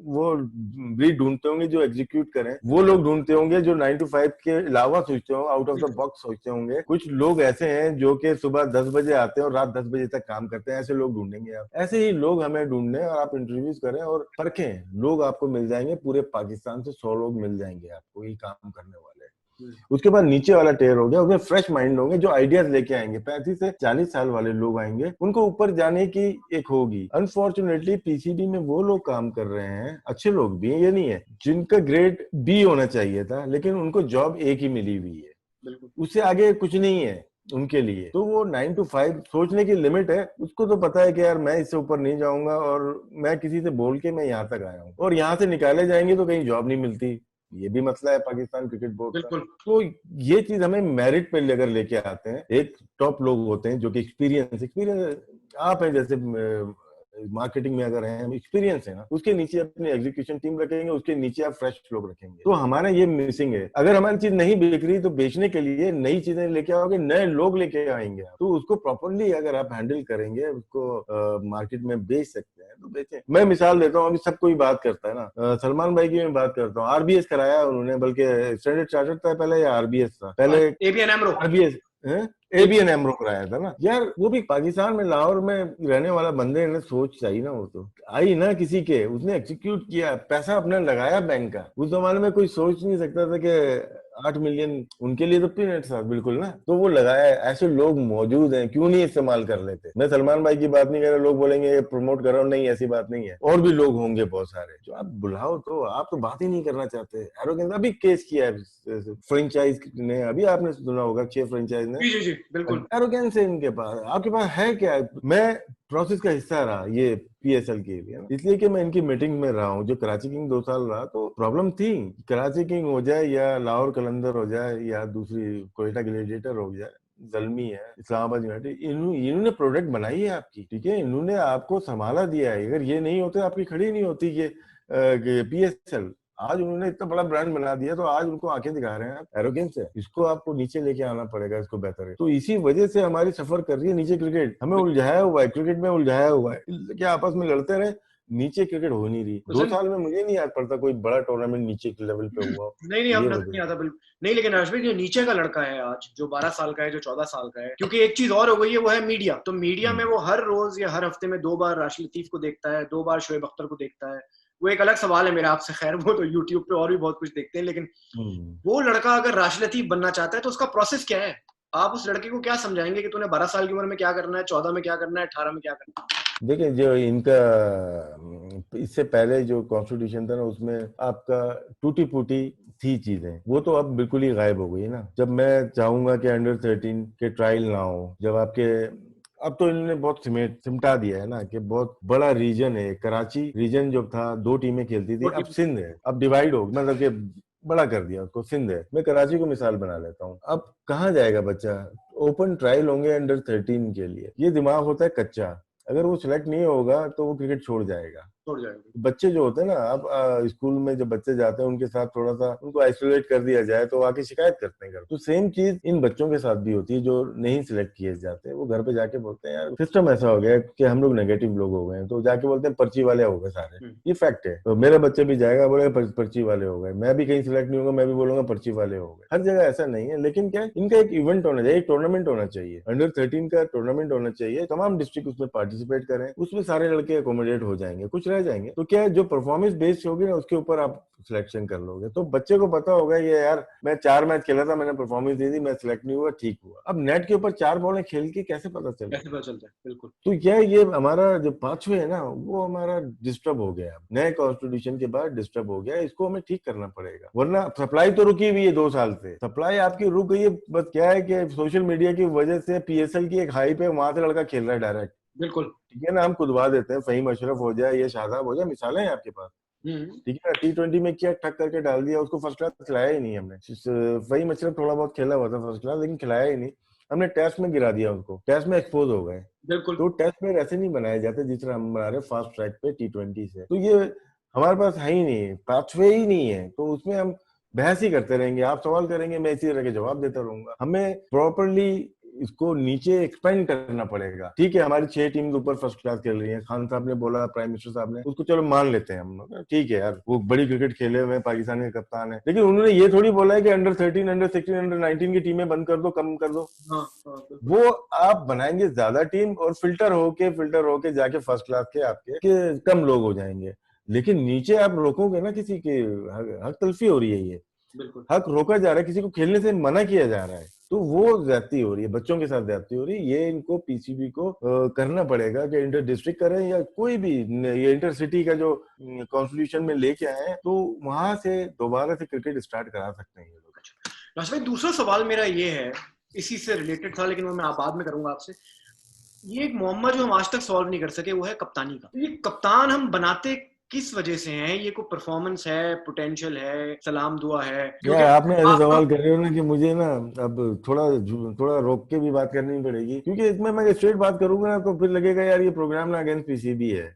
Speaker 9: ब्रीड ढूंढते होंगे जो एग्जीक्यूट करें, वो लोग ढूंढते होंगे जो 9 to 5 के अलावा सोचते होंगे, आउट ऑफ द बॉक्स सोचते होंगे। कुछ लोग ऐसे हैं जो कि सुबह 10 बजे आते हैं और रात 10 बजे तक काम करते हैं, ऐसे लोग ढूंढेंगे आप। ऐसे ही लोग हमें ढूंढने, और आप इंटरव्यूज करें और परखें, लोग आपको मिल जाएंगे। पूरे पाकिस्तान से 100 लोग मिल जाएंगे आपको ये काम करने वाले। उसके बाद नीचे वाला टेयर हो गया, उसमें फ्रेश माइंड होंगे जो आइडियाज लेके आएंगे। 35 से 40 साल वाले लोग आएंगे, उनको ऊपर जाने की एक होगी। अनफॉर्चुनेटली पीसीबी में वो लोग काम कर रहे हैं, अच्छे लोग भी हैं, ये नहीं है, जिनका ग्रेड बी होना चाहिए था, लेकिन उनको जॉब एक ही मिली हुई है, उससे आगे कुछ नहीं है उनके लिए। तो वो 9 to 5 सोचने की लिमिट है। उसको तो पता है कि यार मैं इससे ऊपर नहीं जाऊंगा, और मैं किसी से बोल के मैं यहाँ तक आया हूँ, और यहाँ से निकाले जाएंगे तो कहीं जॉब नहीं मिलती। ये भी मसला है पाकिस्तान क्रिकेट बोर्ड का। तो ये चीज हमें मेरिट पे अगर लेके आते हैं, एक टॉप लोग होते हैं जो कि एक्सपीरियंस आप हैं, जैसे मार्केटिंग में अगर है, एक्सपीरियंस है ना, उसके नीचे अपनी एग्जीक्यूशन टीम रखेंगे, उसके नीचे आप फ्रेश लोग रखेंगे। तो हमारा ये मिसिंग है। अगर हमारी चीज नहीं बिक रही तो बेचने के लिए नई चीजें लेके आओगे, नए लोग लेके आएंगे, तो उसको प्रॉपरली अगर आप हैंडल करेंगे, उसको मार्केट में बेच सकते हैं तो बेचें। मैं मिसाल देता हूँ, अभी सब कोई बात करता है ना, सलमान भाई की मैं बात करता हूँ, आरबीएस कराया उन्होंने, बल्कि स्टैंडर्ड चार्टर्ड था पहले या आरबीएस था पहले, एबीएन एमरो कराया था ना यार। वो भी पाकिस्तान में, लाहौर में रहने वाला बंदे ने सोच चाहिए ना, वो तो आई ना किसी के, उसने एग्जीक्यूट किया, पैसा अपना लगाया बैंक का। उस जमाने में कोई सोच नहीं सकता था कि 8 मिलियन उनके लिए तो पीनट्स था, बिल्कुल ना। तो वो लगाया, ऐसे लोग मौजूद हैं, क्यों नहीं इस्तेमाल कर लेते? मैं सलमान भाई की बात नहीं कर रहा, लोग बोलेंगे प्रमोट कर रहा हूँ, नहीं ऐसी बात नहीं है, और भी लोग होंगे बहुत सारे जो आप बुलाओ, तो आप तो बात ही नहीं करना चाहते। एरोगेंस अभी केस किया है फ्रेंचाइज ने, अभी आपने सुना होगा 6 फ्रेंचाइज ने, जी बिल्कुल। एरोगेंस है इनके पास, आपके पास है क्या? मैं प्रोसेस का हिस्सा रहा ये पीएसएल के लिए, इसलिए कि मैं इनकी मीटिंग में रहा हूँ। जो कराची किंग 2 साल रहा, तो प्रॉब्लम थी, कराची किंग हो जाए या लाहौर कलंदर हो जाए या दूसरी कोयटा ग्लेडिएटर हो जाए, जल्मी है, इस्लामाबाद यूनाइटेड, इन्होंने प्रोडक्ट बनाई है आपकी, ठीक है, इन्होंने आपको संभाला दिया है। अगर ये नहीं होते आपकी खड़ी नहीं होती ये पीएसएल। आज उन्होंने इतना बड़ा ब्रांड बना दिया, तो आज उनको आंखें दिखा रहे हैं। एरोगेंस है, इसको आपको नीचे लेके आना पड़ेगा, इसको बेहतर है। तो इसी वजह से हमारी सफर कर रही है नीचे क्रिकेट, हमें उलझाया हुआ है, क्रिकेट में उलझाया हुआ है, क्या आपस में लड़ते रहे, नीचे क्रिकेट हो नहीं रही। 2 साल में मुझे नहीं याद पड़ता कोई बड़ा टूर्नामेंट नीचे के लेवल पे हुआ।
Speaker 8: नहीं अब नहीं आता बिल्कुल नहीं। लेकिन हर्ष भाई जो नीचे का लड़का है आज, जो 12 साल का है, जो 14 साल का है, क्योंकि एक चीज और हो गई है, वो है मीडिया। तो मीडिया में वो हर रोज या हर हफ्ते में 2 बार राशिद लतीफ को देखता है, 2 बार शोएब अख्तर को देखता है। वो एक अलग सवाल है मेरा आपसे, खैर वो तो यूट्यूब पे और भी बहुत कुछ देखते हैं, लेकिन वो लड़का अगर राशिद लतीफ बनना चाहता है तो उसका प्रोसेस क्या है? आप उस लड़के को क्या समझाएंगे कि तूने 12 साल की उम्र में क्या करना है, 14 में क्या करना है, 18 में क्या करना है?
Speaker 9: देखिए, जो इनका इससे पहले जो कॉन्स्टिट्यूशन था ना, उसमें आपका टूटी फूटी थी चीजें, वो तो अब बिल्कुल ही गायब हो गई ना। जब मैं चाहूंगा कि अंडर 13 के ट्रायल ना हो, जब आपके अब तो इन्होंने बहुत सिमटा दिया है ना कि बहुत बड़ा रीजन है। कराची रीजन जो था 2 टीमें खेलती थी, अब सिंध है, अब डिवाइड हो, मतलब कि बड़ा कर दिया उसको, सिंध है। मैं कराची को मिसाल बना लेता हूँ। अब कहाँ जाएगा बच्चा? ओपन ट्रायल होंगे अंडर 13 के लिए। ये दिमाग होता है कच्चा, अगर वो सिलेक्ट नहीं होगा तो वो क्रिकेट छोड़ जाएगा। बच्चे जो होते हैं ना, अब स्कूल में जब बच्चे जाते हैं उनके साथ थोड़ा सा उनको आइसोलेट कर दिया जाए तो आके शिकायत करते हैं घर। तो सेम चीज इन बच्चों के साथ भी होती है जो नहीं सिलेक्ट किए जाते। वो घर पे जाके बोलते हैं यार सिस्टम ऐसा हो गया कि हम लोग नेगेटिव लोग हो गए, तो जाके बोलते हैं पर्ची वाले हो गए सारे। ये फैक्ट है। तो मेरे बच्चे भी जाएगा, बोलेगा पर्ची वाले हो गए। मैं भी कहीं सिलेक्ट नहीं होगा, मैं भी बोलूंगा पर्ची वाले हो गए। हर जगह ऐसा नहीं है, लेकिन क्या इनका एक इवेंट होना चाहिए, एक टूर्नामेंट होना चाहिए, अंडर 13 का टूर्नामेंट होना चाहिए। तमाम डिस्ट्रिक्ट उसमें पार्टिसिपेट करें, उसमें सारे लड़के अकोमोडेट हो जाएंगे, कुछ रह जाएंगे तो क्या जो परफॉर्मेंस बेस्ड होगी ना, उसके ऊपर आप सिलेक्शन कर लोगे। तो बच्चे को पता होगा ये यार मैं 4 मैच खेला था, मैंने परफॉर्मेंस दी थी, मैं सिलेक्ट नहीं हुआ, ठीक हुआ। अब नेट के ऊपर 4 बॉलें खेल के कैसे पता चलता है?
Speaker 8: बिल्कुल।
Speaker 9: तो क्या ये हमारा जो पाथवे है ना, वो हमारा डिस्टर्ब हो गया, नए कॉन्स्टिट्यूशन के बाद डिस्टर्ब हो गया। इसको हमें ठीक करना पड़ेगा, वरना सप्लाई तो रुकी हुई है 2 साल से, सप्लाई आपकी रुक गई है। बस क्या है कि सोशल मीडिया की वजह से PSL की एक हाइप है, वहां से लड़का खेल रहा है डायरेक्ट।
Speaker 8: बिल्कुल
Speaker 9: ठीक है ना, हम कुदवा देते हैं, फहीम अशरफ हो जाए या शादाब हो जाए, मिसालें हैं आपके पास। ठीक है ना, T20 में क्या ठक करके डाल दिया, उसको फर्स्ट क्लास खिलाया ही नहीं हमने। फहीम अशरफ थोड़ा बहुत खेला हुआ था फर्स्ट क्लास, लेकिन खिलाया ही नहीं हमने। टेस्ट में गिरा दिया उसको, टेस्ट में एक्सपोज हो गए।
Speaker 8: बिल्कुल।
Speaker 9: तो टेस्ट में ऐसे नहीं बनाए जाते जिस तरह हम बना रहे फास्ट ट्रैक पे T20 से। तो ये हमारे पास है ही नहीं, पाथवे ही नहीं है, तो उसमें हम बहस ही करते रहेंगे। आप सवाल करेंगे, मैं इसी तरह के जवाब देता रहूंगा। हमें प्रॉपरली इसको नीचे एक्सपेंड करना पड़ेगा। ठीक है, हमारी 6 टीम ऊपर फर्स्ट क्लास खेल रही है, खान साहब ने बोला, प्राइम मिनिस्टर साहब ने, उसको चलो मान लेते हैं हम, ठीक है यार, वो बड़ी क्रिकेट खेले हुए पाकिस्तान के कप्तान है। लेकिन उन्होंने ये थोड़ी बोला है कि अंडर 13, अंडर 16, अंडर 19 की टीमें बंद कर दो, कम कर दो। वो आप बनाएंगे ज्यादा टीम और फिल्टर होके जाके फर्स्ट क्लास के आपके कम लोग हो जाएंगे। लेकिन नीचे आप रोकोगे ना, किसी के हक तलफी हो रही है, ये हक रोका जा रहा है, किसी को खेलने से मना किया जा रहा है, तो वो ज्यादती हो रही है, बच्चों के साथ ज्यादती हो रही है। ये इनको PCB को करना पड़ेगा कि इंटर डिस्ट्रिक्ट करें या कोई भी ये इंटर सिटी का जो कॉन्स्टिट्यूशन में लेके आए, तो वहां से दोबारा से क्रिकेट स्टार्ट करा सकते हैं ये लोग।
Speaker 8: राशिद भाई, दूसरा सवाल मेरा ये है, इसी से रिलेटेड था, लेकिन वो मैं बाद में करूंगा आपसे। ये एक मुअम्मा जो हम आज तक सॉल्व नहीं कर सके, वो है कप्तानी का। ये कप्तान हम बनाते किस वजह से हैं? ये कोई परफॉर्मेंस है, पोटेंशियल है, सलाम दुआ है?
Speaker 9: आपने ऐसे सवाल कर रहे हो ना कि मुझे ना अब थोड़ा रोक के भी बात करनी पड़ेगी, क्योंकि इसमें मैं स्ट्रेट बात करूंगा ना तो फिर लगेगा यार ये प्रोग्राम ना अगेंस्ट PCB है।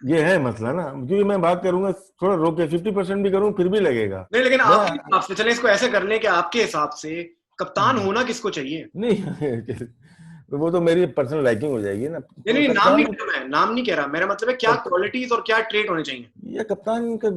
Speaker 9: ये है मसला ना, क्योंकि मैं बात करूंगा थोड़ा रोक के 50% भी करूं फिर भी लगेगा
Speaker 8: नहीं। लेकिन आपसे चले इसको ऐसे कर लें कि आपके हिसाब से कप्तान होना किसको चाहिए?
Speaker 9: नहीं वो तो मेरी पर्सनल लाइकिंग हो जाएगी ना।
Speaker 8: नहीं, नाम नहीं कह रहा, मेरा मतलब है क्या क्वालिटीज और क्या ट्रेट होने चाहिए?
Speaker 9: ये कप्तान का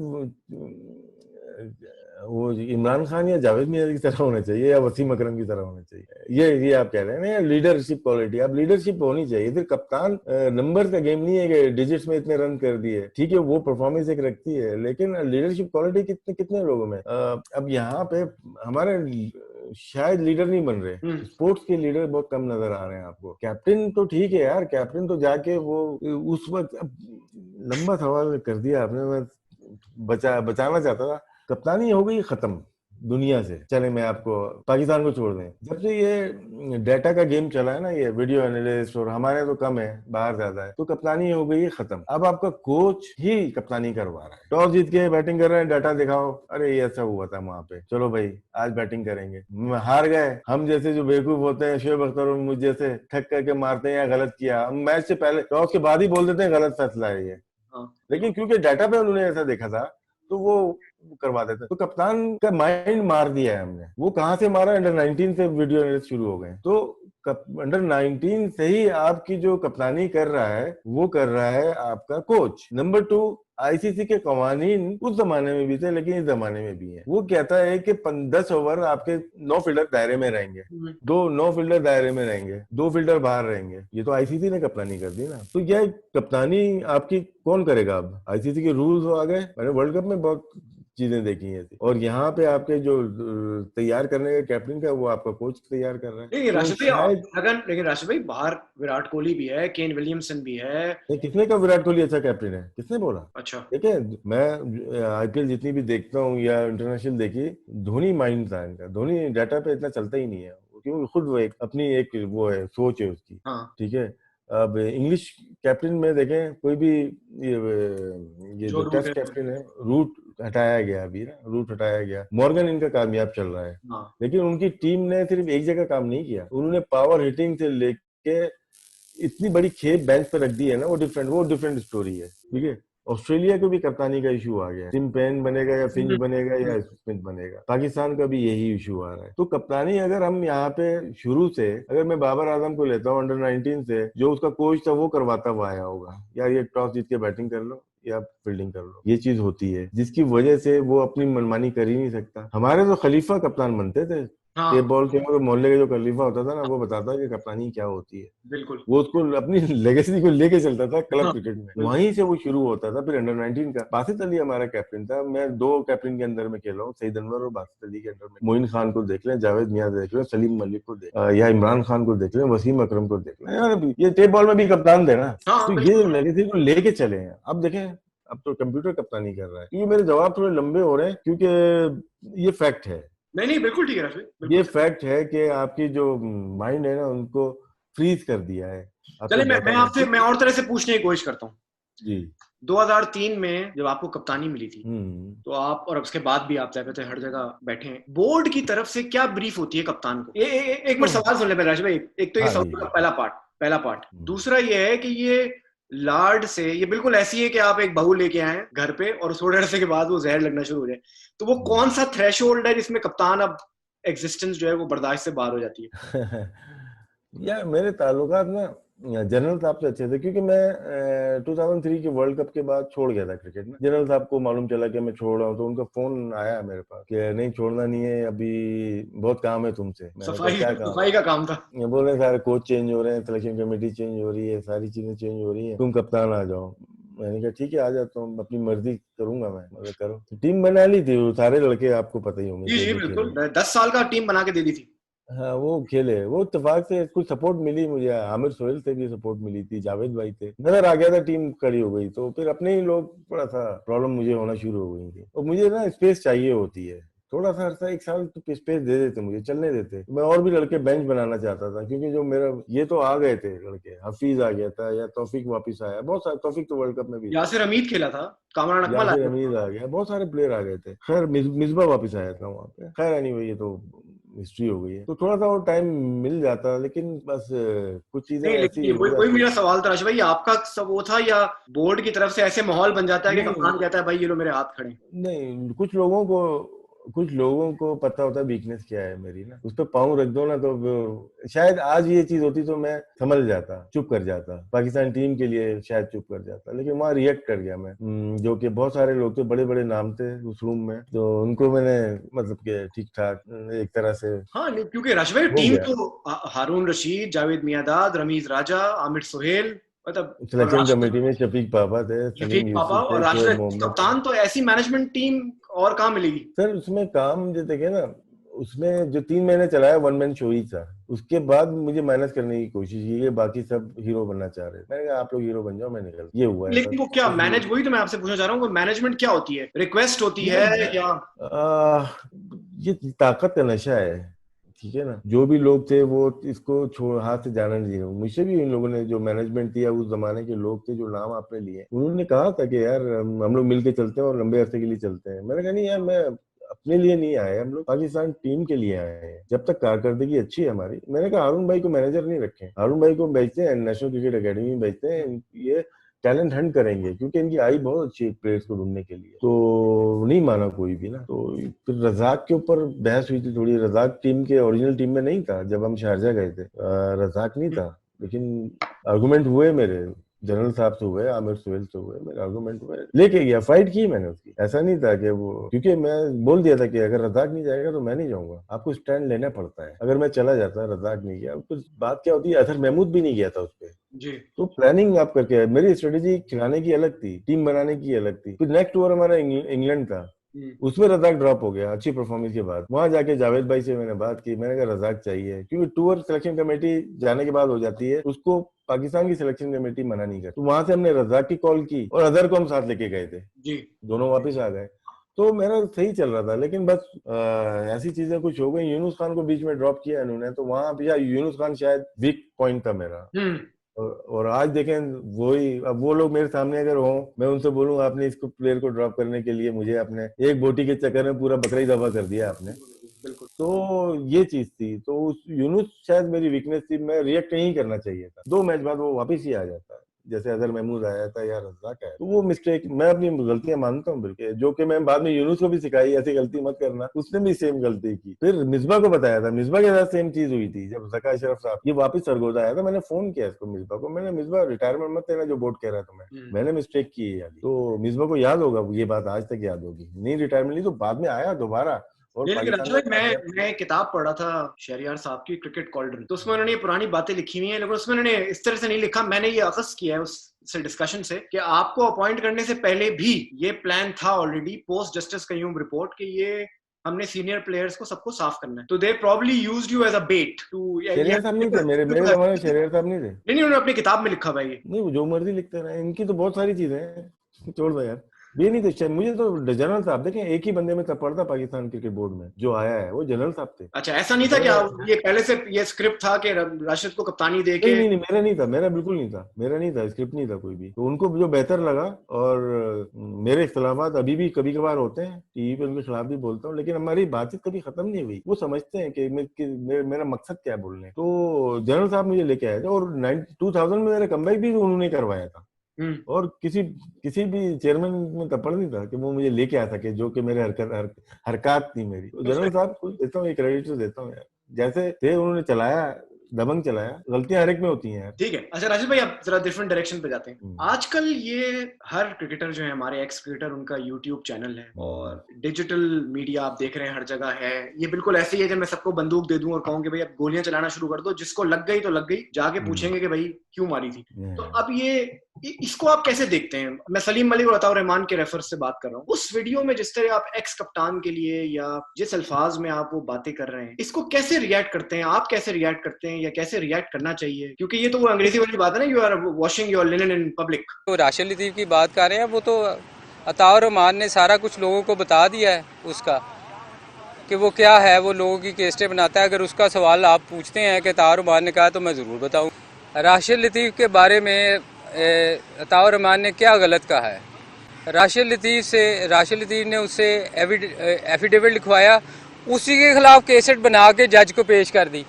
Speaker 9: वो इमरान खान या जावेद मियां की तरह होना चाहिए या वसीम अकरम की तरह होना चाहिए, ये आप कह रहे हैं ना, लीडरशिप क्वालिटी। अब लीडरशिप होनी चाहिए। फिर कप्तान नंबर का गेम नहीं है कि डिजिट्स में इतने रन कर दिए, ठीक है, वो परफॉर्मेंस एक रखती है, लेकिन लीडरशिप क्वालिटी कितने लोगों में। अब यहाँ पे हमारे शायद लीडर नहीं बन रहे, स्पोर्ट्स के लीडर बहुत कम नजर आ रहे हैं आपको। कैप्टन तो ठीक है यार, कैप्टन तो जाके वो उस वक्त, लंबा सवाल कर दिया आपने, मैं बचाना चाहता था। कप्तानी हो गई खत्म दुनिया से। चले मैं आपको पाकिस्तान को छोड़ दें, जब से ये डाटा का गेम चला है ना, ये वीडियो एनालिस्ट, और हमारे तो कम है, बाहर ज्यादा है, तो कप्तानी हो गई है खत्म। अब आपका कोच ही कप्तानी करवा रहा है। टॉस जीत के बैटिंग कर रहे हैं, डाटा दिखाओ, अरे ये ऐसा हुआ था वहां पे, चलो भाई आज बैटिंग करेंगे, हार गए। हम जैसे जो बेवकूफ होते हैं, शोएब अख्तर और मुझ जैसे ठक करके मारते हैं या गलत किया, हम मैच से पहले टॉस के बाद ही बोल देते हैं गलत फैसला है ये। लेकिन क्योंकि डाटा पे उन्होंने ऐसा देखा था तो वो करवा देते। तो कप्तान का माइंड मार दिया है हमने। वो कहाँ से मारा? अंडर 19 से वीडियो एनालिस्ट शुरू हो गए। तो अंडर 19 से ही आपकी जो कप्तानी कर रहा है वो कर रहा है आपका कोच। नंबर 2, आईसीसी के कवानीन उस जमाने में भी थे लेकिन इस जमाने में भी है। वो कहता है कि 10 ओवर आपके 9 फील्डर दायरे में रहेंगे, 9 फील्डर दायरे में रहेंगे, 2 फील्डर बाहर रहेंगे। ये तो आईसीसी ने कप्तानी कर दी ना। तो यह कप्तानी आपकी कौन करेगा अब? आईसीसी के रूल्स आ गए। मैंने वर्ल्ड कप में बहुत चीजें देखी हैं और यहाँ पे आपके जो तैयार करने का कैप्टन का वो आपका कोच तैयार कर रहा है।
Speaker 8: लेकिन राशिद भाई बाहर विराट कोहली भी है, केन विलियमसन भी है।
Speaker 9: किसने कहा विराट कोहली अच्छा कैप्टन है? किसने बोला?
Speaker 8: अच्छा
Speaker 9: ठीक है, मैं आईपीएल जितनी भी देखता हूँ या इंटरनेशनल देखी, धोनी माइंड था इनका। धोनी डाटा पे इतना चलता ही नहीं है क्योंकि खुद वो अपनी एक वो है, सोच है उसकी। ठीक है, अब इंग्लिश कैप्टन में देखें, कोई भी ये जो टेस्ट कैप्टन है, रूट हटाया गया अभी ना, रूट हटाया गया। मॉर्गन इनका कामयाब चल रहा है। लेकिन उनकी टीम ने सिर्फ एक जगह काम नहीं किया, उन्होंने पावर हिटिंग से लेके इतनी बड़ी खेप बेंच पे रख दी है ना, वो डिफरेंट स्टोरी है। ठीक है, ऑस्ट्रेलिया को भी कप्तानी का इशू आ गया, टिम पेन बनेगा या फिंच बनेगा या स्मिथ बनेगा। पाकिस्तान का भी यही इशू आ रहा है। तो कप्तानी अगर हम यहाँ पे शुरू से, अगर मैं बाबर आजम को लेता हूँ अंडर 19 से, जो उसका कोच था वो करवाता हुआ आया होगा, यार ये टॉस जीत के बैटिंग कर लो या फील्डिंग कर लो, ये चीज होती है जिसकी वजह से वो अपनी मनमानी कर ही नहीं सकता। हमारे तो खलीफा कप्तान बनते थे। टेप बॉल के मोहल्ले का जो खलीफा होता था ना, वो बताता कि कप्तानी क्या होती है।
Speaker 8: बिल्कुल,
Speaker 9: वो उसको अपनी लेगेसी को लेके चलता था क्लब क्रिकेट में, वहीं से वो शुरू होता था। फिर अंडर 19 का बासित अली हमारा कैप्टन था। मैं 2 कैप्टन के अंदर में खेला हूँ, सईद अनवर और बासित अली के अंदर में। मोइन खान को देख लें, जावेद मियां देख लें, सलीम मलिक को देख या इमरान खान को देख लें, वसीम अकरम को देख लें। यार ये टेप बॉल में भी कप्तान थे ना, तो ये लेगेसी को लेके चले हैं। अब देखें, अब तो कंप्यूटर कप्तानी कर रहा है। क्योंकि मेरे जवाब थोड़े लंबे हो रहे हैं क्योंकि ये फैक्ट है।
Speaker 8: नहीं बिल्कुल ठीक है,
Speaker 9: ये फैक्ट है कि आपकी जो माइंड है ना, उनको फ्रीज कर दिया है।
Speaker 8: चलिए मैं और तरह से पूछने की कोशिश करता हूँ
Speaker 9: जी।
Speaker 8: 2003 में जब आपको कप्तानी मिली थी, तो आप, और उसके बाद भी आप चाहते थे हर जगह बैठे हैं, बोर्ड की तरफ से क्या ब्रीफ होती है कप्तान को? एक मिनट सवाल सुन ले पहले राज भाई। एक तो ये सवाल का पहला पार्ट। दूसरा ये है कि ये लार्ड से, ये बिल्कुल ऐसी है कि आप एक बहू लेके आए घर पे और थोड़े अरसे के बाद वो जहर लगना शुरू हो जाए, तो वो कौन सा थ्रेशोल्ड है जिसमें कप्तान अब एग्जिस्टेंस जो है वो बर्दाश्त से बाहर हो जाती है?
Speaker 9: यार मेरे ताल्लुकात ना जनरल साहब से अच्छे थे, क्योंकि मैं 2003 के वर्ल्ड कप के बाद छोड़ गया था क्रिकेट में। जनरल साहब को मालूम चला कि मैं छोड़ रहा हूँ, तो उनका फोन आया मेरे पास कि नहीं छोड़ना नहीं है, अभी बहुत काम है तुमसे।
Speaker 8: सफाई का काम था।
Speaker 9: बोल रहे सारे कोच चेंज हो रहे हैं, सिलेक्शन कमेटी चेंज हो रही है, सारी चीजें चेंज हो रही है, तुम कप्तान आ जाओ। मैंने कहा ठीक है आ जाता हूँ, अपनी मर्जी करूंगा मैं। मतलब करो। टीम बना ली थी, सारे लड़के आपको पता ही होंगे।
Speaker 8: जी बिल्कुल, 10 साल का टीम बना के दे दी थी।
Speaker 9: हाँ वो खेले, वो इत्तेफाक से कुछ सपोर्ट मिली मुझे, आमिर सोहेल से भी सपोर्ट मिली थी, जावेद भाई थे, नजर आ गया था टीम खड़ी हो गई। तो फिर अपने ही लोग, थोड़ा सा प्रॉब्लम मुझे होना शुरू हो गई थी। और मुझे ना स्पेस चाहिए होती है, थोड़ा सा अर्सा, 1 साल तो स्पेस दे देते मुझे, चलने देते। मैं और भी लड़के बेंच बनाना चाहता था, क्योंकि जो मेरा ये तो आ गए थे लड़के, हफीज आ गया था या तौफीक वापस आया, बहुत सारे, तौफीक तो वर्ल्ड कप में भी,
Speaker 8: यासिर हमीद खेला था, कामरान अकमल
Speaker 9: यासिर हमीद आ गया, बहुत सारे प्लेयर आ गए थे। खैर मिसबा वापस आया था वहाँ पे। खैर एनीवे ये तो हिस्ट्री हो गई है, तो थोड़ा सा और टाइम मिल जाता, लेकिन बस कुछ चीजें ऐसी।
Speaker 8: वही मेरा सवाल था राशिद भाई, आपका सब वो था या बोर्ड की तरफ से ऐसे माहौल बन जाता है कि कप्तान कहता है भाई ये लो मेरे हाथ खड़े?
Speaker 9: नहीं, कुछ लोगों को पता होता है वीकनेस क्या है मेरी ना, उस पर पाँव रख दो ना, तो शायद आज ये चीज होती तो मैं समझ जाता, चुप कर जाता, पाकिस्तान टीम के लिए शायद चुप कर जाता। लेकिन वहाँ रिएक्ट कर गया मैं, जो कि बहुत सारे लोग थे, बड़े बड़े नाम थे उस रूम में, तो उनको मैंने मतलब के ठीक ठाक एक तरह से।
Speaker 8: हाँ, क्योंकि राशिद भाई टीम तो हारून रशीद, जावेद मियांदाद, रमीज राजा, आमिर सोहेल, मतलब
Speaker 9: सिलेक्शन कमेटी में शफीक पापा थे,
Speaker 8: शफीक पापा, और राशिद कप्तान, तो ऐसी मैनेजमेंट टीम और कहाँ मिलेगी
Speaker 9: सर? उसमें काम जो देखे ना, उसमें जो 3 महीने चलाया 1 मैन शो ही था। उसके बाद मुझे मैनेज करने की कोशिश की कि बाकी सब हीरो बनना चाह रहे, मैंने कहा आप लोग हीरो बन जाओ, मैं निकल। ये हुआ है।
Speaker 8: लेकिन वो क्या मैनेज, वही तो मैं आपसे पूछना चाह रहा हूँ, मैनेजमेंट क्या होती है? रिक्वेस्ट होती है या
Speaker 9: ये ताकत का नशा है? ठीक है ना, जो भी लोग थे वो इसको छोड़ हाथ से जाना नहीं दिया। मुझसे भी इन लोगों ने, जो मैनेजमेंट थी या उस जमाने के लोग थे जो नाम आपने लिए, उन्होंने कहा था कि यार हम लोग मिलके चलते हैं और लंबे अरसे के लिए चलते हैं। मैंने कहा नहीं यार, मैं अपने लिए नहीं आए, हम लोग पाकिस्तान टीम के लिए आए हैं, जब तक कारकर्दगी अच्छी है हमारी। मैंने कहा हारून भाई को मैनेजर नहीं रखें, हारून भाई को भेजते हैं नेशनल क्रिकेट अकेडमी में, भेजते हैं, ये टैलेंट हंट करेंगे, क्योंकि इनकी आई बहुत अच्छी है प्लेयर्स को ढूंढने के लिए, तो नहीं माना कोई भी ना। तो फिर रजाक के ऊपर बहस हुई थी थोड़ी। रजाक टीम के ओरिजिनल टीम में नहीं था जब हम शारजा गए थे, रजाक नहीं था, लेकिन आर्गूमेंट हुए मेरे, जनरल साहब से हुए, आमिर सुहेल से हुए, मेरे आर्गूमेंट हुए, लेके गया, फाइट की मैंने उसकी। ऐसा नहीं था कि वो, क्योंकि मैं बोल दिया था कि अगर रजाक नहीं जाएगा तो मैं नहीं जाऊंगा, आपको स्टैंड लेना पड़ता है। अगर मैं चला जाता, रजाक नहीं गया, तो बात क्या होती है, अजहर महमूद भी नहीं गया था उस पर
Speaker 8: जी।
Speaker 9: तो प्लानिंग आप करके, मेरी स्ट्रेटेजी खिलाने की अलग थी, टीम बनाने की अलग थी। फिर नेक्स्ट ओवर हमारा इंग्लैंड था, उसमें रजाक ड्रॉप हो गया अच्छी परफॉर्मेंस के बाद। वहां जाके जावेद भाई से मैंने बात की, मैंने कहा रजाक चाहिए, क्योंकि टूर सिलेक्शन कमेटी जाने के बाद हो जाती है, उसको पाकिस्तान की सिलेक्शन कमेटी मना नहीं करती। तो वहां से हमने रजाक की कॉल की और अजहर को हम साथ लेके गए थे
Speaker 8: जी,
Speaker 9: दोनों वापस आ गए। तो मेरा सही चल रहा था, लेकिन बस ऐसी चीजें कुछ हो गई। यूनुस खान को बीच में ड्रॉप किया इन्होंने, तो वहां भैया यूनुस खान शायद वीक पॉइंट था मेरा। और आज देखें वही, अब वो लोग मेरे सामने अगर हो, मैं उनसे बोलूं आपने इसको प्लेयर को ड्रॉप करने के लिए मुझे अपने एक बोटी के चक्कर में पूरा बकरा ही दफा कर दिया आपने। तो ये चीज थी, तो उस यूनुस शायद मेरी वीकनेस थी, मैं रिएक्ट नहीं करना चाहिए था। 2 मैच बाद वो वापस ही आ जाता है, जैसे अजहर महमूद आया था या रज़ाक आया, तो वो मिस्टेक, मैं अपनी गलतियां मानता हूँ बिल्कुल, जो कि मैं बाद में यूनुस को भी सिखाई, ऐसी गलती मत करना, उसने भी सेम गलती की। फिर मिसबा को बताया था, मिसबा के साथ सेम चीज हुई थी जब ज़का अशरफ साहब ये वापस सरगोदा आया था। मैंने फोन किया इसको, मिसबा को, मैंने मिसबा रिटायरमेंट मत लेना जो बोर्ड कह रहा था, मैंने मिस्टेक की है। तो मिसबा को याद होगा ये बात, आज तक याद होगी, नहीं रिटायरमेंट ली तो बाद में आया दोबारा। और
Speaker 8: मैं किताब पढ़ा था शहरियार साहब की, क्रिकेट कॉल्ड्रन, तो उसमें उन्होंने पुरानी बातें लिखी हुई हैं, लेकिन उसमें उन्होंने इस तरह से नहीं लिखा। मैंने ये अखज़ किया है उससे डिस्कशन से कि आपको अपॉइंट करने से पहले भी ये प्लान था already, post justice Qayyum report, कि ये हमने सीनियर प्लेयर्स को सबको साफ करना है। तो they probably used you as a bait too.
Speaker 9: Shahryar साहब नहीं थे मेरे जमाने, शहरियार साहब नहीं थे।
Speaker 8: नहीं, उन्होंने अपनी किताब में लिखा भाई,
Speaker 9: नहीं जो मर्जी लिखते रहे, इनकी तो बहुत सारी चीजें हैं, छोड़ दो यार। ये नहीं थे मुझे तो जनरल साहब, देखें एक ही बंदे में थप्पड़ था पाकिस्तान क्रिकेट बोर्ड में जो आया है, वो जनरल साहब थे।
Speaker 8: अच्छा, ऐसा नहीं था क्या ये पहले से ये स्क्रिप्ट था कि राशिद को कप्तानी दे के?
Speaker 9: नहीं, मेरा नहीं था, मेरा बिल्कुल नहीं था, मेरा नहीं था, स्क्रिप्ट नहीं था कोई भी। तो उनको जो बेहतर लगा, और मेरे इख्तलाफात अभी भी कभी कभार होते हैं, टीवी पे उनके खिलाफ भी बोलता हूँ, लेकिन हमारी बातचीत कभी खत्म नहीं हुई। वो समझते हैं कि मेरा मकसद क्या है बोलने। तो जनरल साहब मुझे लेके आए थे, और 2000 में मेरा कमबैक भी उन्होंने करवाया था। और किसी भी चेयरमैन में थप्पड़ नहीं था कि वो मुझे लेके आया था, कि जो कि मेरे हरकत थी मेरी। तो जनरल साहब को देता हूँ, एक क्रेडिट तो देता हूँ यार, जैसे थे उन्होंने चलाया, दबंग चलाया, गलतियां हर एक में होती हैं।
Speaker 8: ठीक है। अच्छा राशिद भाई, आप जरा डिफरेंट डायरेक्शन पे जाते हैं। आजकल ये हर क्रिकेटर जो है, हमारे एक्स क्रिकेटर, उनका यूट्यूब चैनल है और डिजिटल मीडिया आप देख रहे हैं हर जगह है। ये बिल्कुल ऐसे ही है कि मैं सबको बंदूक दे दूं और कहूं कि भाई अब गोलियां चलाना शुरू कर दो, जिसको लग गई तो लग गई, जाके पूछेंगे कि भाई क्यों मारी थी। तो अब ये इसको आप कैसे देखते हैं? मैं सलीम मलिक और अताउर रहमान के रेफरेंस से बात कर रहा हूँ। उस वीडियो में जिस तरह आप एक्स कप्तान के लिए या जिस अल्फाज में आप वो बातें कर रहे हैं, इसको कैसे रिएक्ट करते हैं आप? कैसे रिएक्ट करते हैं या कैसे रिएक्ट करना चाहिए? क्योंकि ये तो वो अंग्रेजी वाली बात है ना, you are washing your linen in public.
Speaker 10: तो राशिद लतीफ की बात कर रहे हैं, वो तो अताउर रहमान ने सारा कुछ लोगों को बता दिया है उसका, कि वो क्या है, वो लोगों की केस्टें बनाता है। अगर उसका सवाल आप पूछते हैं कि अताउर रहमान ने कहा, तो मैं ज़रूर बताऊँ। राशिद लतीफ के बारे में अताउर रहमान ने क्या गलत कहा है? राशिद लतीफ़ ने उससे एफिडेविट लिखवाया, उसी के खिलाफ केसेट बना के जज को पेश कर दी।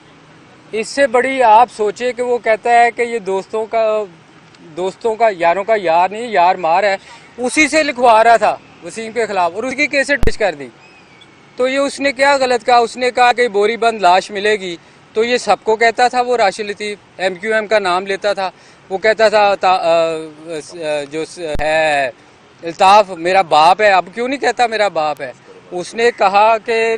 Speaker 10: इससे बड़ी आप सोचे कि वो कहता है कि ये दोस्तों का यारों का यार नहीं, यार मार है, उसी से लिखवा रहा था वसीम के खिलाफ, और उसकी केसेट पेश कर दी। तो ये उसने क्या गलत कहा? उसने कहा कि बोरी बंद लाश मिलेगी, तो ये सबको कहता था वो राशिद लतीफ़, MQM का नाम लेता था। वो कहता था जो है अल्ताफ मेरा बाप है, अब क्यों नहीं कहता मेरा बाप है? उसने कहा कि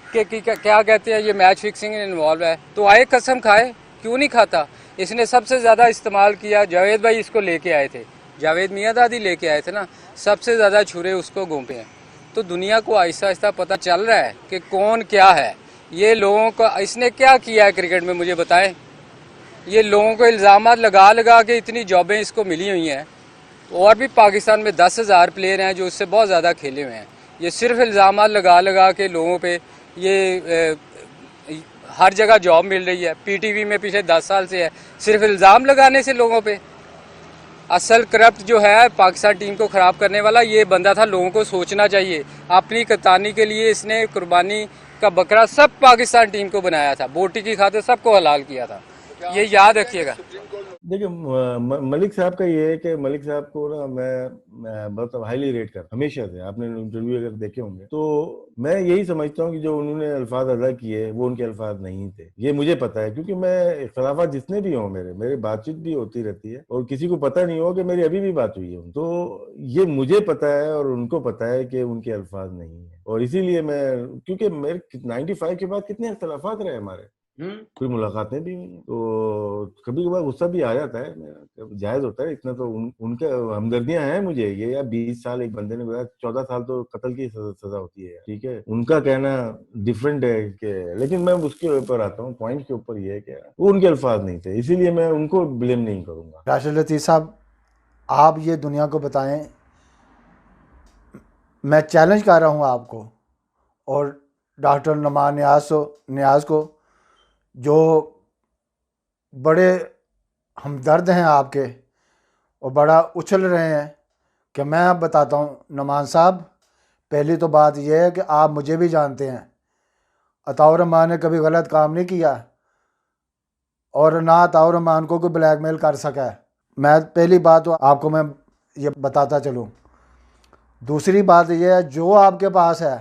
Speaker 10: क्या कहते हैं ये मैच फिक्सिंग इन्वॉल्व है, तो आए कसम खाए, क्यों नहीं खाता? इसने सबसे ज़्यादा इस्तेमाल किया, जावेद भाई इसको लेके आए थे, जावेद मियाँ दादी लेके आए थे ना, सबसे ज़्यादा छुरे उसको घूमे हैं। तो दुनिया को आहिस्ता आहिस्ता पता चल रहा है कि कौन क्या है। ये लोगों का इसने क्या किया है क्रिकेट में, मुझे बताएं। ये लोगों को इल्ज़ाम लगा के इतनी जॉबें इसको मिली हुई हैं, और भी पाकिस्तान में 10,000 प्लेयर हैं जो इससे बहुत ज़्यादा खेले हुए हैं। ये सिर्फ इल्ज़ाम लगा के लोगों पे ये हर जगह जॉब मिल रही है। PTV में पिछले 10 साल से है, सिर्फ इल्ज़ाम लगाने से लोगों पे। असल करप्ट जो है पाकिस्तान टीम को ख़राब करने वाला ये बंदा था। लोगों को सोचना चाहिए, अपनी कप्तानी के लिए इसने कुर्बानी का बकरा सब पाकिस्तान टीम को बनाया था, बोटी की खातिर सबको हलाल किया था, ये याद रखिएगा।
Speaker 9: देखिए मलिक साहब का ये है कि मलिक साहब को ना मैं बहुत हाईली रेट करता हमेशा से। आपने इंटरव्यू अगर देखे होंगे तो मैं यही समझता हूँ कि जो उन्होंने अल्फाज अदा किए वो उनके अल्फाज नहीं थे, ये मुझे पता है, क्योंकि मैं इख्तलाफात जितने भी हों मेरे बातचीत भी होती रहती है और किसी को पता नहीं हो कि मेरी अभी भी बात हुई है, तो ये मुझे पता है और उनको पता है कि उनके अल्फाज नहीं है। और इसीलिए मैं, क्योंकि मेरे 95 के बाद कितने इख्तलाफात रहे हमारे, कोई मुलाकातें भी हुई, तो कभी कभार गुस्सा भी आ जाता है मेरा, जायज होता है इतना, तो उनके हमदर्दियां हैं मुझे ये। या 20 साल एक बंदे ने बताया, 14 साल तो कत्ल की सजा होती है, ठीक है, उनका कहना डिफरेंट है कि, लेकिन मैं उसके ऊपर आता हूँ, पॉइंट के ऊपर ये है कि वो उनके अल्फाज नहीं थे, इसीलिए मैं उनको ब्लेम नहीं करूंगा।
Speaker 11: राशिद लतीफ़ साहब, आप ये दुनिया को बताएं, मैं चैलेंज कर रहा हूँ आपको और डॉक्टर नुमान नियाज़ को, जो बड़े हमदर्द हैं आपके और बड़ा उछल रहे हैं, कि मैं अब बताता हूँ नुमान साहब, पहली तो बात यह है कि आप मुझे भी जानते हैं, अताउर रहमान ने कभी गलत काम नहीं किया और ना अताउर रहमान को कोई ब्लैकमेल कर सका है। मैं पहली बात तो आपको मैं ये बताता चलूँ। दूसरी बात यह है, जो आपके पास है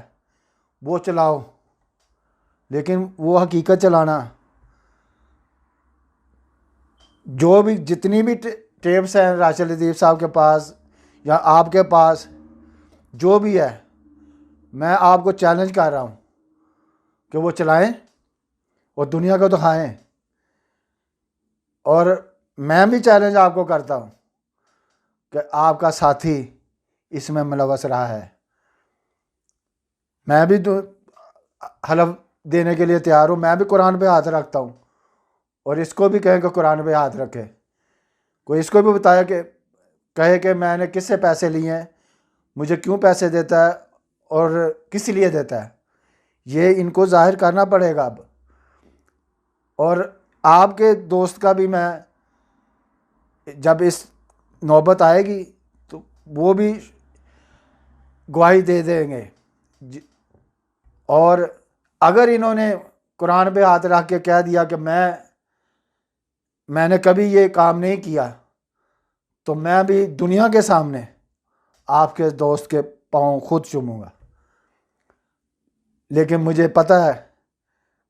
Speaker 11: वो चलाओ, लेकिन वो हकीकत चलाना। जो भी जितनी भी टेप्स हैं राशिद लतीफ़ साहब के पास या आपके पास, जो भी है, मैं आपको चैलेंज कर रहा हूँ कि वो चलाएं और दुनिया को दिखाएं। और मैं भी चैलेंज आपको करता हूँ कि आपका साथी इसमें मुलव्वस रहा है। मैं भी हलफ देने के लिए तैयार हूँ, मैं भी कुरान पे हाथ रखता हूँ और इसको भी कहें कि कुरान पे हाथ रखे। कोई इसको भी बताया कि कहे कि मैंने किससे पैसे लिए हैं, मुझे क्यों पैसे देता है और किस लिए देता है, ये इनको जाहिर करना पड़ेगा अब। और आपके दोस्त का भी मैं, जब इस नौबत आएगी तो वो भी गवाही दे देंगे। और अगर इन्होंने कुरान पे हाथ रख के कह दिया कि मैंने कभी ये काम नहीं किया, तो मैं भी दुनिया के सामने आपके दोस्त के पाँव खुद चूमूंगा। लेकिन मुझे पता है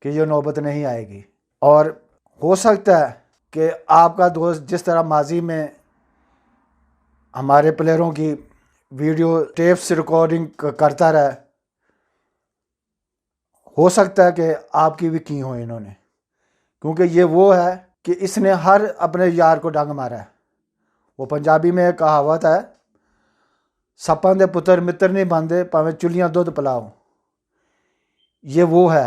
Speaker 11: कि ये नौबत नहीं आएगी। और हो सकता है कि आपका दोस्त जिस तरह माजी में हमारे प्लेयरों की वीडियो टेप्स रिकॉर्डिंग करता रहा, हो सकता है कि आपकी भी की हो इन्होंने, क्योंकि ये वो है कि इसने हर अपने यार को डंग मारा है। वो पंजाबी में एक कहावत है, सपां दे पुत्र मित्र नहीं बनते, भावें चुलियां दुध पिलाओ। ये वो है।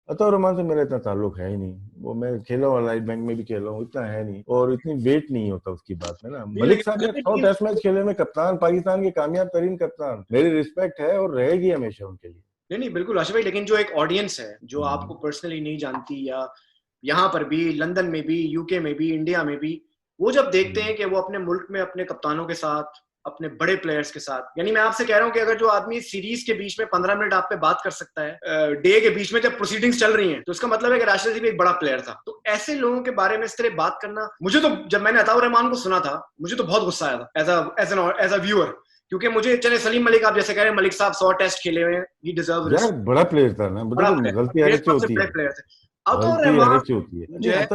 Speaker 9: अताउर रहमान से मेरा इतना ताल्लुक है ही नहीं, वो मैं खेला हूँ, लाइट बैंक में भी खेला हूँ, इतना है नहीं और इतनी वेट नहीं होता उसकी बात में ना। मलिक साहब ने 100 टेस्ट मैच खेले में कप्तान, पाकिस्तान के कामयाब तरीन कप्तान, मेरी रिस्पेक्ट है और रहेगी हमेशा उनके लिए।
Speaker 8: नहीं बिल्कुल आशिफ भाई, लेकिन जो एक ऑडियंस है जो आपको पर्सनली नहीं जानती, या यहाँ पर भी, लंदन में भी, यूके में भी, इंडिया में भी, वो जब देखते हैं कि वो अपने मुल्क में अपने कप्तानों के साथ, अपने बड़े प्लेयर्स के साथ, यानी मैं आपसे कह रहा हूँ कि अगर जो आदमी सीरीज के बीच में 15 मिनट आप पे बात कर सकता है, डे के बीच में जब प्रोसीडिंग्स चल रही हैं, तो इसका मतलब है कि राशिद भी एक बड़ा प्लेयर था। तो ऐसे लोगों के बारे में इस तरह बात करना, मुझे तो जब मैंने अताउर रहमान को सुना था, मुझे तो बहुत गुस्सा आया था एज अ व्यूअर, क्योंकि मुझे, चले सलीम मलिक आप जैसे कह रहे हैं, मलिक साहब 100 टेस्ट खेले हुए हैं, ही डिजर्व
Speaker 9: यार बड़ा प्लेयर था ना, गलती हर एक से होती है, गलती हर एक से होती है।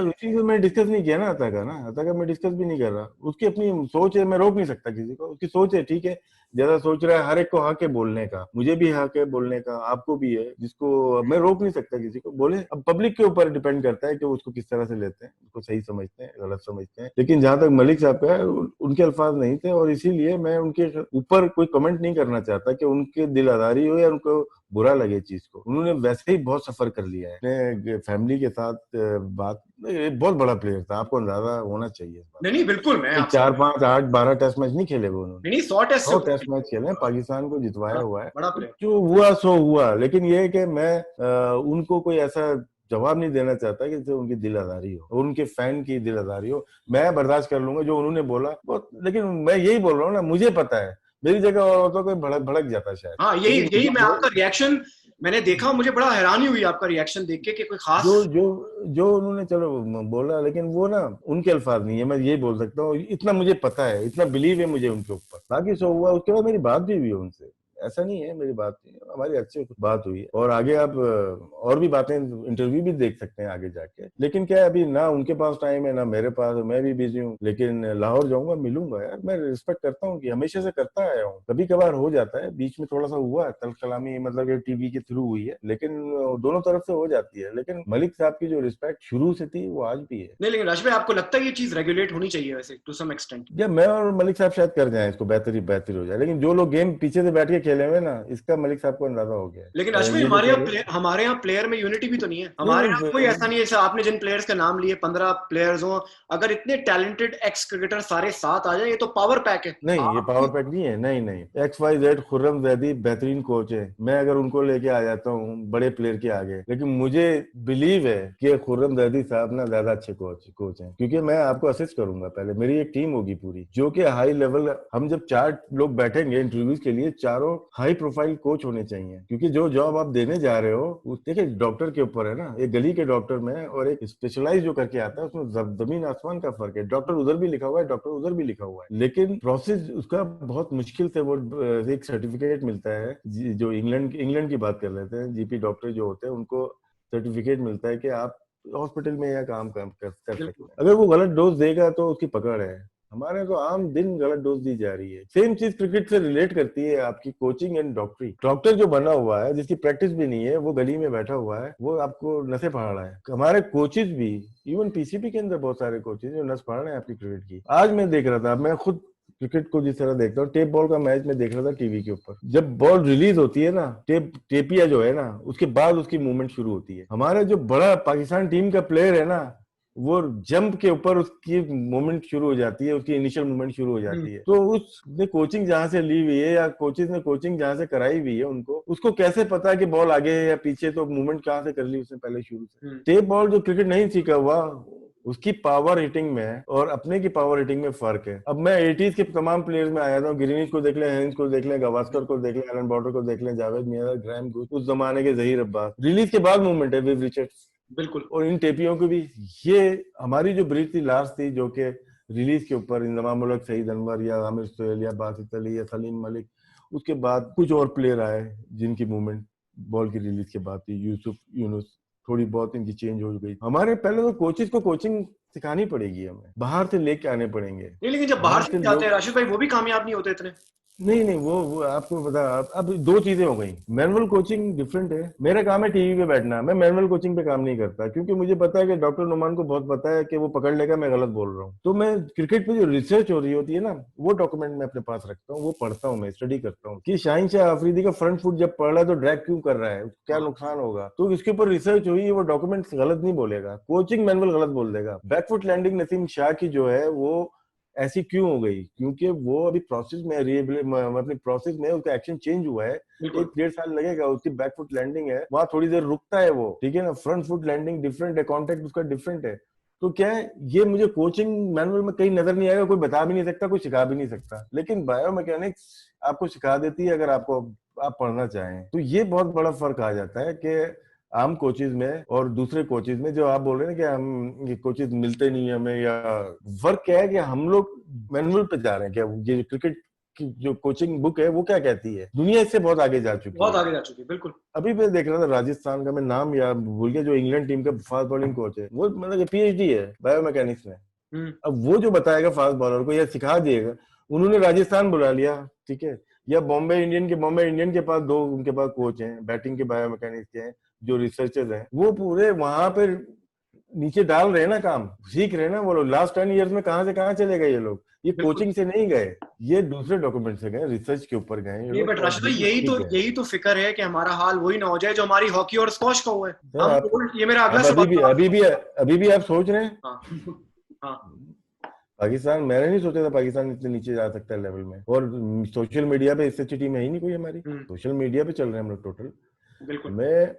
Speaker 9: उसी मैं डिस्कस नहीं किया ना अता का, अता का मैं डिस्कस भी नहीं कर रहा, उसकी अपनी सोच है, मैं रोक नहीं सकता किसी को, उसकी सोच है, ठीक है, ज्यादा सोच रहा है, हर एक को हक है बोलने का, मुझे भी हक है बोलने का, आपको भी है, जिसको मैं रोक नहीं सकता किसी को, बोले। अब पब्लिक के ऊपर डिपेंड करता है कि वो उसको किस तरह से लेते हैं, उसको सही समझते हैं, गलत समझते हैं। लेकिन जहां तक मलिक साहब का है, उनके अल्फाज नहीं थे और इसीलिए मैं उनके ऊपर कोई कमेंट नहीं करना चाहता कि उनके दिल आजारी हो या उनको बुरा लगे चीज को। उन्होंने वैसे ही बहुत सफर कर लिया है अपने फैमिली के साथ। बात बहुत बड़ा प्लेयर था, आपको अंदाजा होना चाहिए।
Speaker 8: नहीं बिल्कुल, मैं
Speaker 9: 4, 5, 8, 12 टेस्ट मैच नहीं खेले वो उन्होंने,
Speaker 8: नहीं 100
Speaker 9: टेस्ट मैच खेले, पाकिस्तान को जितवाया हुआ है,
Speaker 8: बड़ा प्लेयर।
Speaker 9: जो हुआ सो हुआ। लेकिन ये है कि मैं उनको कोई ऐसा जवाब नहीं देना चाहता कि जो उनकी दिल आजारी हो, उनके फैन की दिल आजारी हो। मैं बर्दाश्त कर लूंगा जो उन्होंने बोला, लेकिन मैं यही बोल रहा हूँ ना, मुझे पता है मेरी जगह और तो कोई भड़क जाता शायद।
Speaker 8: हाँ, यही मैं आपका रिएक्शन मैंने देखा, मुझे बड़ा हैरानी हुई आपका रिएक्शन देख के कि कोई खास
Speaker 9: जो उन्होंने चलो बोला, लेकिन वो ना उनके अल्फाज नहीं है, मैं ये बोल सकता हूँ। इतना मुझे पता है, इतना बिलीव है मुझे उनके ऊपर। बाकी सो हुआ, उसके बाद मेरी बात भी हुई है उनसे, ऐसा नहीं है मेरी बात नहीं, हमारी अच्छी बात हुई है। और आगे आप और भी बातें, इंटरव्यू भी देख सकते हैं आगे जाके। लेकिन क्या है, अभी ना उनके पास टाइम है ना मेरे पास, मैं भी बिजी हूँ। लेकिन लाहौर जाऊंगा, मिलूंगा यार। मैं रिस्पेक्ट करता हूँ कि हमेशा से करता आया हूँ। कभी कभार हो जाता है, बीच में थोड़ा सा हुआ है तल्ख कलामी, मतलब टीवी के थ्रू हुई है, लेकिन दोनों तरफ से हो जाती है। लेकिन मलिक साहब की जो रिस्पेक्ट शुरू से थी वो आज भी है।
Speaker 8: नहीं, लेकिन राशिद भाई, आपको लगता है ये चीज रेगुलेट होनी चाहिए वैसे टू सम एक्सटेंट?
Speaker 9: या मैं और मलिक साहब शायद कर जाएं इसको, बेहतर हो जाए। लेकिन जो लोग गेम पीछे से बैठ के खेले हुए ना, इसका मलिक साहब को अंदाजा हो गया।
Speaker 8: लेकिन राशिद भाई, हमारे यहाँ प्लेयर में यूनिटी भी तो नहीं है। हमारे यहाँ कोई ऐसा नहीं है, जैसे आपने जिन प्लेयर्स के नाम लिए 15 प्लेयर्स हो, अगर इतने टैलेंटेड एक्स क्रिकेटर सारे साथ आ जाए, ये तो पावर पैक है।
Speaker 9: नहीं, ये पावर पैक नहीं है। नहीं, XYZ खुर्रम जैदी बेहतरीन कोच है। मैं अगर उनको लेके आ जाता हूँ बड़े प्लेयर के आगे, लेकिन मुझे बिलीव है कि खुर्रम जैदी साहब ना ज्यादा अच्छे कोच हैं, क्योंकि मैं आपको असिस्ट करूंगा। पहले मेरी एक टीम होगी पूरी, जो कि हाई लेवल, हम जब 4 लोग बैठेंगे इंटरव्यूज के लिए, चारों हाई प्रोफाइल कोच होने चाहिए। क्योंकि जो जॉब आप देने जा रहे हो, देखिए डॉक्टर के ऊपर है ना, एक गली के डॉक्टर में और एक स्पेशलाइज जो करके आता है, उसमें जमीन आसमान का फर्क है। डॉक्टर उधर भी लिखा हुआ है, डॉक्टर उधर भी लिखा हुआ है, लेकिन प्रोसेस उसका बहुत मुश्किल से वो एक सर्टिफिकेट मिलता है। जो इंग्लैंड की बात कर लेते हैं, जीपी डॉक्टर जो होते हैं, उनको सर्टिफिकेट मिलता है कि आप हॉस्पिटल में यह काम कर सकते हैं। अगर वो गलत डोज देगा तो उसकी पकड़ है। हमारे तो आम दिन गलत डोज दी जा रही है। सेम चीज क्रिकेट से रिलेट करती है आपकी कोचिंग एंड डॉक्टरी। डॉक्टर जो बना हुआ है, जिसकी प्रैक्टिस भी नहीं है, वो गली में बैठा हुआ है, वो आपको नसें फाड़ रहा है। हमारे कोचेज भी, इवन पीसीबी के अंदर बहुत सारे कोचेज जो नस फाड़ रहे हैं आपकी क्रिकेट की। आज मैं देख रहा था, मैं खुद क्रिकेट को जिस तरह देखता हूँ, टेप बॉल का मैच में देख रहा था टीवी के ऊपर। जब बॉल रिलीज होती है ना, टेपिया जो है ना, उसके बाद उसकी मूवमेंट शुरू होती है। हमारा जो बड़ा पाकिस्तान टीम का प्लेयर है ना, वो जंप के ऊपर उसकी मूवमेंट शुरू हो जाती है, उसकी इनिशियल मूवमेंट शुरू हो जाती है। तो उसने कोचिंग जहां से ली हुई है, या कोचेज ने कोचिंग जहां से कराई हुई है उनको, उसको कैसे पता है कि बॉल आगे है या पीछे, तो मूवमेंट कहां से कर ली उसने पहले शुरू से। टेप बॉल जो क्रिकेट नहीं सीखा हुआ, उसकी पावर हिटिंग में और अपने की पावर हिटिंग में फर्क है। अब मैं 80s के तमाम प्लेयर्स में आया था, ग्रीनिश को देख लें, हेंस को देख लें, गावस्कर को देख लें, एलन बॉर्डर को देख लें, जावेद मियां, ग्राहम गुज, उस जमाने के जहीर अब्बास। रिलीज के बाद मूवमेंट है, विव रिचर्ड्स, बिल्कुल। और इन टेपियों को भी, ये हमारी जो ब्रीड थी लास्ट थी, जो कि रिलीज के ऊपर इंजमाम उल हक, सईद अनवर या आमिर सोहेल या बासित अली या सलीम मलिक, उसके बाद कुछ और प्लेयर आए जिनकी मूवमेंट बॉल की रिलीज के बाद थी, यूसुफ यूनुस, थोड़ी बहुत इनकी चेंज हो गई। हमारे पहले तो कोचेज को कोचिंग सिखानी पड़ेगी, हमें बाहर से लेके आने पड़ेंगे।
Speaker 8: नहीं, लेकिन जब बाहर से जाते हैं राशिद भाई, वो भी कामयाब नहीं होते इतने।
Speaker 9: नहीं, वो आपको पता, अब 2 चीजें हो गई। मैनुअल कोचिंग डिफरेंट है, मेरा काम है टीवी पे बैठना, मैं मैनुअल कोचिंग पे काम नहीं करता, क्योंकि मुझे पता है कि डॉक्टर नुमान को बहुत पता है कि वो पकड़ लेगा मैं गलत बोल रहा हूँ। तो मैं क्रिकेट पे जो रिसर्च हो रही होती है ना, वो डॉक्यूमेंट मैं अपने पास रखता हूँ, वो पढ़ता हूँ, मैं स्टडी करता हूँ कि शाहीन शाह अफरीदी का फ्रंट फुट जब पड़ रहा है तो ड्रैग क्यों कर रहा है, क्या नुकसान होगा। तो इसके ऊपर रिसर्च हुई है, वो डॉक्यूमेंट गलत नहीं बोलेगा, कोचिंग मैनुअल गलत बोल देगा। बैकफुट लैंडिंग नसीम शाह की जो है वो ऐसी क्यों हो गई, क्योंकि वो अभी प्रोसेस में, अपनी प्रोसेस में उसका एक्शन चेंज हुआ है। 1-1.5 साल लगेगा, उसकी बैकफुट लैंडिंग है, वहां थोड़ी देर रुकता है वो, ठीक है ना। फ्रंट फुट लैंडिंग डिफरेंट है, कॉन्टेक्ट उसका डिफरेंट है। तो क्या है, ये मुझे कोचिंग मैनुअल में कहीं नजर नहीं आएगा, कोई बता भी नहीं सकता, कोई सिखा भी नहीं सकता। लेकिन बायोमैकेनिक्स आपको सिखा देती है, अगर आपको आप पढ़ना चाहें। तो ये बहुत बड़ा फर्क आ जाता है कि आम कोचेज में और दूसरे कोचेज में। जो आप बोल रहे हैं कि हम ये कोचेज मिलते नहीं है हमें, या वर्क क्या है कि हम लोग मैनुअल पे जा रहे हैं। क्या ये क्रिकेट की जो कोचिंग बुक है वो क्या कहती है, दुनिया इससे बहुत आगे जा चुकी है,
Speaker 8: बहुत आगे जा चुकी है, बिल्कुल।
Speaker 9: अभी मैं देख रहा था राजस्थान का, मैं नाम याद भूल गया, जो इंग्लैंड टीम का फास्ट बॉलिंग कोच है, वो मतलब PhD है बायोमैकेनिक्स में। अब वो जो बताएगा फास्ट बॉलर को या सिखा दिएगा, उन्होंने राजस्थान बुला लिया, ठीक है, या बॉम्बे इंडियन के पास 2 उनके पास कोच हैं, बैटिंग के बायोमैकेनिक्स के हैं, जो रिसर्चर्स हैं, वो पूरे वहां पर नीचे डाल रहे हैं ना, काम सीख रहे हैं ना वो लोग। लास्ट 10 ईयर्स में कहां से कहां चले गए ये लोग, ये कोचिंग से नहीं गए, ये दूसरे डॉक्यूमेंट से गए, रिसर्च के ऊपर गए।
Speaker 8: नहीं, बट राशिद भाई, यही तो फिक्र है कि हमारा हाल वही ना हो जाए जो हमारी हॉकी और स्क्वॉश का हुआ है। ये मेरा अगला सवाल।
Speaker 9: अभी भी आप सोच रहे हैं।
Speaker 8: हाँ।
Speaker 9: पाकिस्तान, मैंने नहीं सोचा था पाकिस्तान इतने नीचे जा सकता है लेवल में। और सोशल मीडिया पे इससे अच्छी टीम है ही नहीं कोई हमारी। सोशल मीडिया पे चल रहे हैं हम लोग टोटल। हमें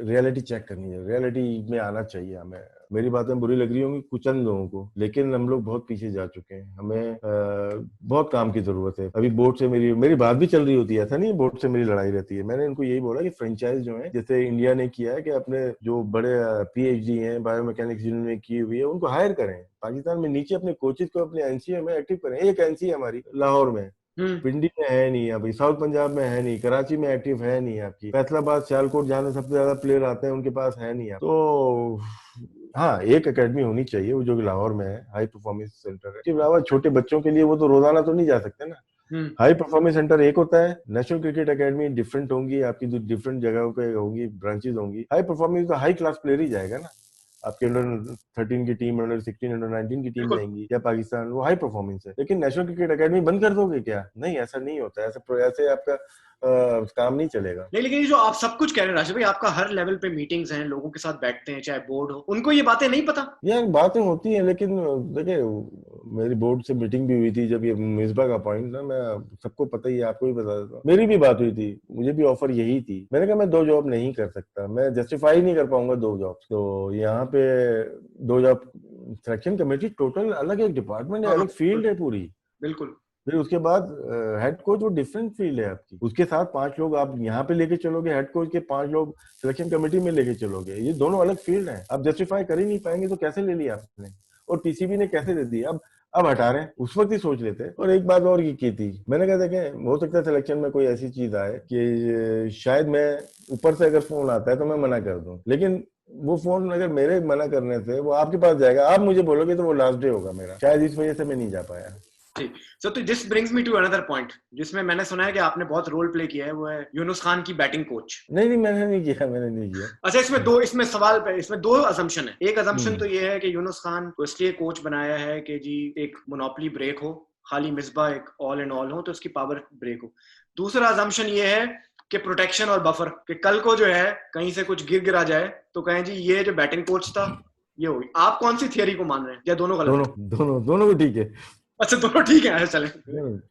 Speaker 9: रियलिटी चेक करनी है, रियलिटी में आना चाहिए हमें। मेरी बातें बुरी लग रही होंगी कुछ चंद लोगों को, लेकिन हम लोग बहुत पीछे जा चुके हैं। हमें बहुत काम की जरूरत है। अभी बोर्ड से मेरी बात भी चल रही होती है, ऐसा नहीं बोर्ड से मेरी लड़ाई रहती है। मैंने इनको यही बोला कि फ्रेंचाइज जो है, जैसे इंडिया ने किया है कि अपने जो बड़े PhD हैं बायोमैकेनिक्स जिन्होंने की हुई है उनको हायर करें। पाकिस्तान में नीचे अपने कोचेज को अपने NCA में एक्टिव करें। एक NCA हमारी लाहौर में, पिंडी में है नहीं, अभी साउथ पंजाब में है नहीं, कराची में एक्टिव है नहीं, आपकी फैसलाबाद सियालकोट जहाँ सबसे ज्यादा प्लेयर आते हैं उनके पास है नहीं। तो हाँ, एक एकेडमी होनी चाहिए वो जो कि लाहौर में है, हाई परफॉर्मेंस सेंटर है। इसके अलावा छोटे बच्चों के लिए वो तो रोजाना तो नहीं जा सकते ना। हाई परफॉर्मेंस सेंटर एक होता है, नेशनल क्रिकेट एकेडमी डिफरेंट होंगी, आपकी जो डिफरेंट जगहों पे होंगी, ब्रांचेज होंगी। हाई परफॉर्मेंस तो हाई क्लास प्लेयर ही जाएगा ना। आपके अंडर 13 की टीम, अंडर 16, अंडर 19 की टीम जाएंगी या पाकिस्तान, वो हाई परफॉर्मेंस है। लेकिन नेशनल क्रिकेट एकेडमी बंद कर दोगे क्या? नहीं, ऐसा नहीं होता, ऐसे आपका काम नहीं चलेगा।
Speaker 8: नहीं, लेकिन ये जो आप सब कुछ कह रहे हैं राशिद भाई, आपका हर लेवल पे मीटिंग्स हैं, लोगों के साथ बैठते हैं, चाहे बोर्ड हो, उनको ये बातें नहीं पता?
Speaker 9: यार बातें होती हैं, लेकिन देखिए मेरी बोर्ड से मीटिंग भी हुई थी जब ये मिसबा का पॉइंट ना, मैं सबको पता ही है, आपको भी बता देता हूँ। मेरी भी बात हुई थी, मुझे भी ऑफर यही थी। मैंने कहा मैं 2 जॉब नहीं कर सकता, मैं जस्टिफाई नहीं कर पाऊंगा 2 जॉब। तो यहाँ पे 2 जॉब सिलेक्शन कमेटी टोटल अलग एक डिपार्टमेंट है, अलग फील्ड है पूरी।
Speaker 8: बिल्कुल।
Speaker 9: फिर उसके बाद हेड कोच वो डिफरेंट फील्ड है आपकी, उसके साथ 5 लोग आप यहाँ पे लेके चलोगे, हेड कोच के 5 लोग सिलेक्शन कमेटी में लेके चलोगे, ये दोनों अलग फील्ड है। आप जस्टिफाई कर ही नहीं पाएंगे तो कैसे ले लिया आपने, और PCB ने कैसे दे दी? अब हटा रहे हैं, उस वक्त ही सोच लेते। और एक बात और की थी, मैंने कहा देखें हो सकता है सिलेक्शन में कोई ऐसी चीज आए कि शायद मैं ऊपर से अगर फोन आता है तो मैं मना कर दूं, लेकिन वो फोन अगर मेरे मना करने से वो आपके पास जाएगा, आप मुझे बोलोगे तो वो लास्ट डे होगा मेरा, शायद इस वजह से मैं नहीं जा पाया।
Speaker 8: So this brings me to another point, जिसमें मैंने सुना है कि आपने बहुत रोल प्ले किया है, वो है यूनुस खान की बैटिंग कोच।
Speaker 9: नहीं, मैंने नहीं किया।
Speaker 8: अच्छा, इसमें दो असम्पशन है। एक असम्पशन तो ये है कि यूनुस खान को इसलिए कोच बनाया है कि जी एक मोनोपोली ब्रेक हो, खाली मिसबा एक ऑल एंड ऑल हो तो उसकी पावर ब्रेक हो। दूसरा असम्पशन ये है कि प्रोटेक्शन और बफर, कि कल को जो है कहीं से कुछ गिरा जाए तो कहें जी ये जो बैटिंग कोच था ये होगी। आप कौन सी थियरी को मान रहे हैं, या दोनों गलत?
Speaker 9: दोनों को ठीक है।
Speaker 8: अच्छा, दोनों ठीक है, चले।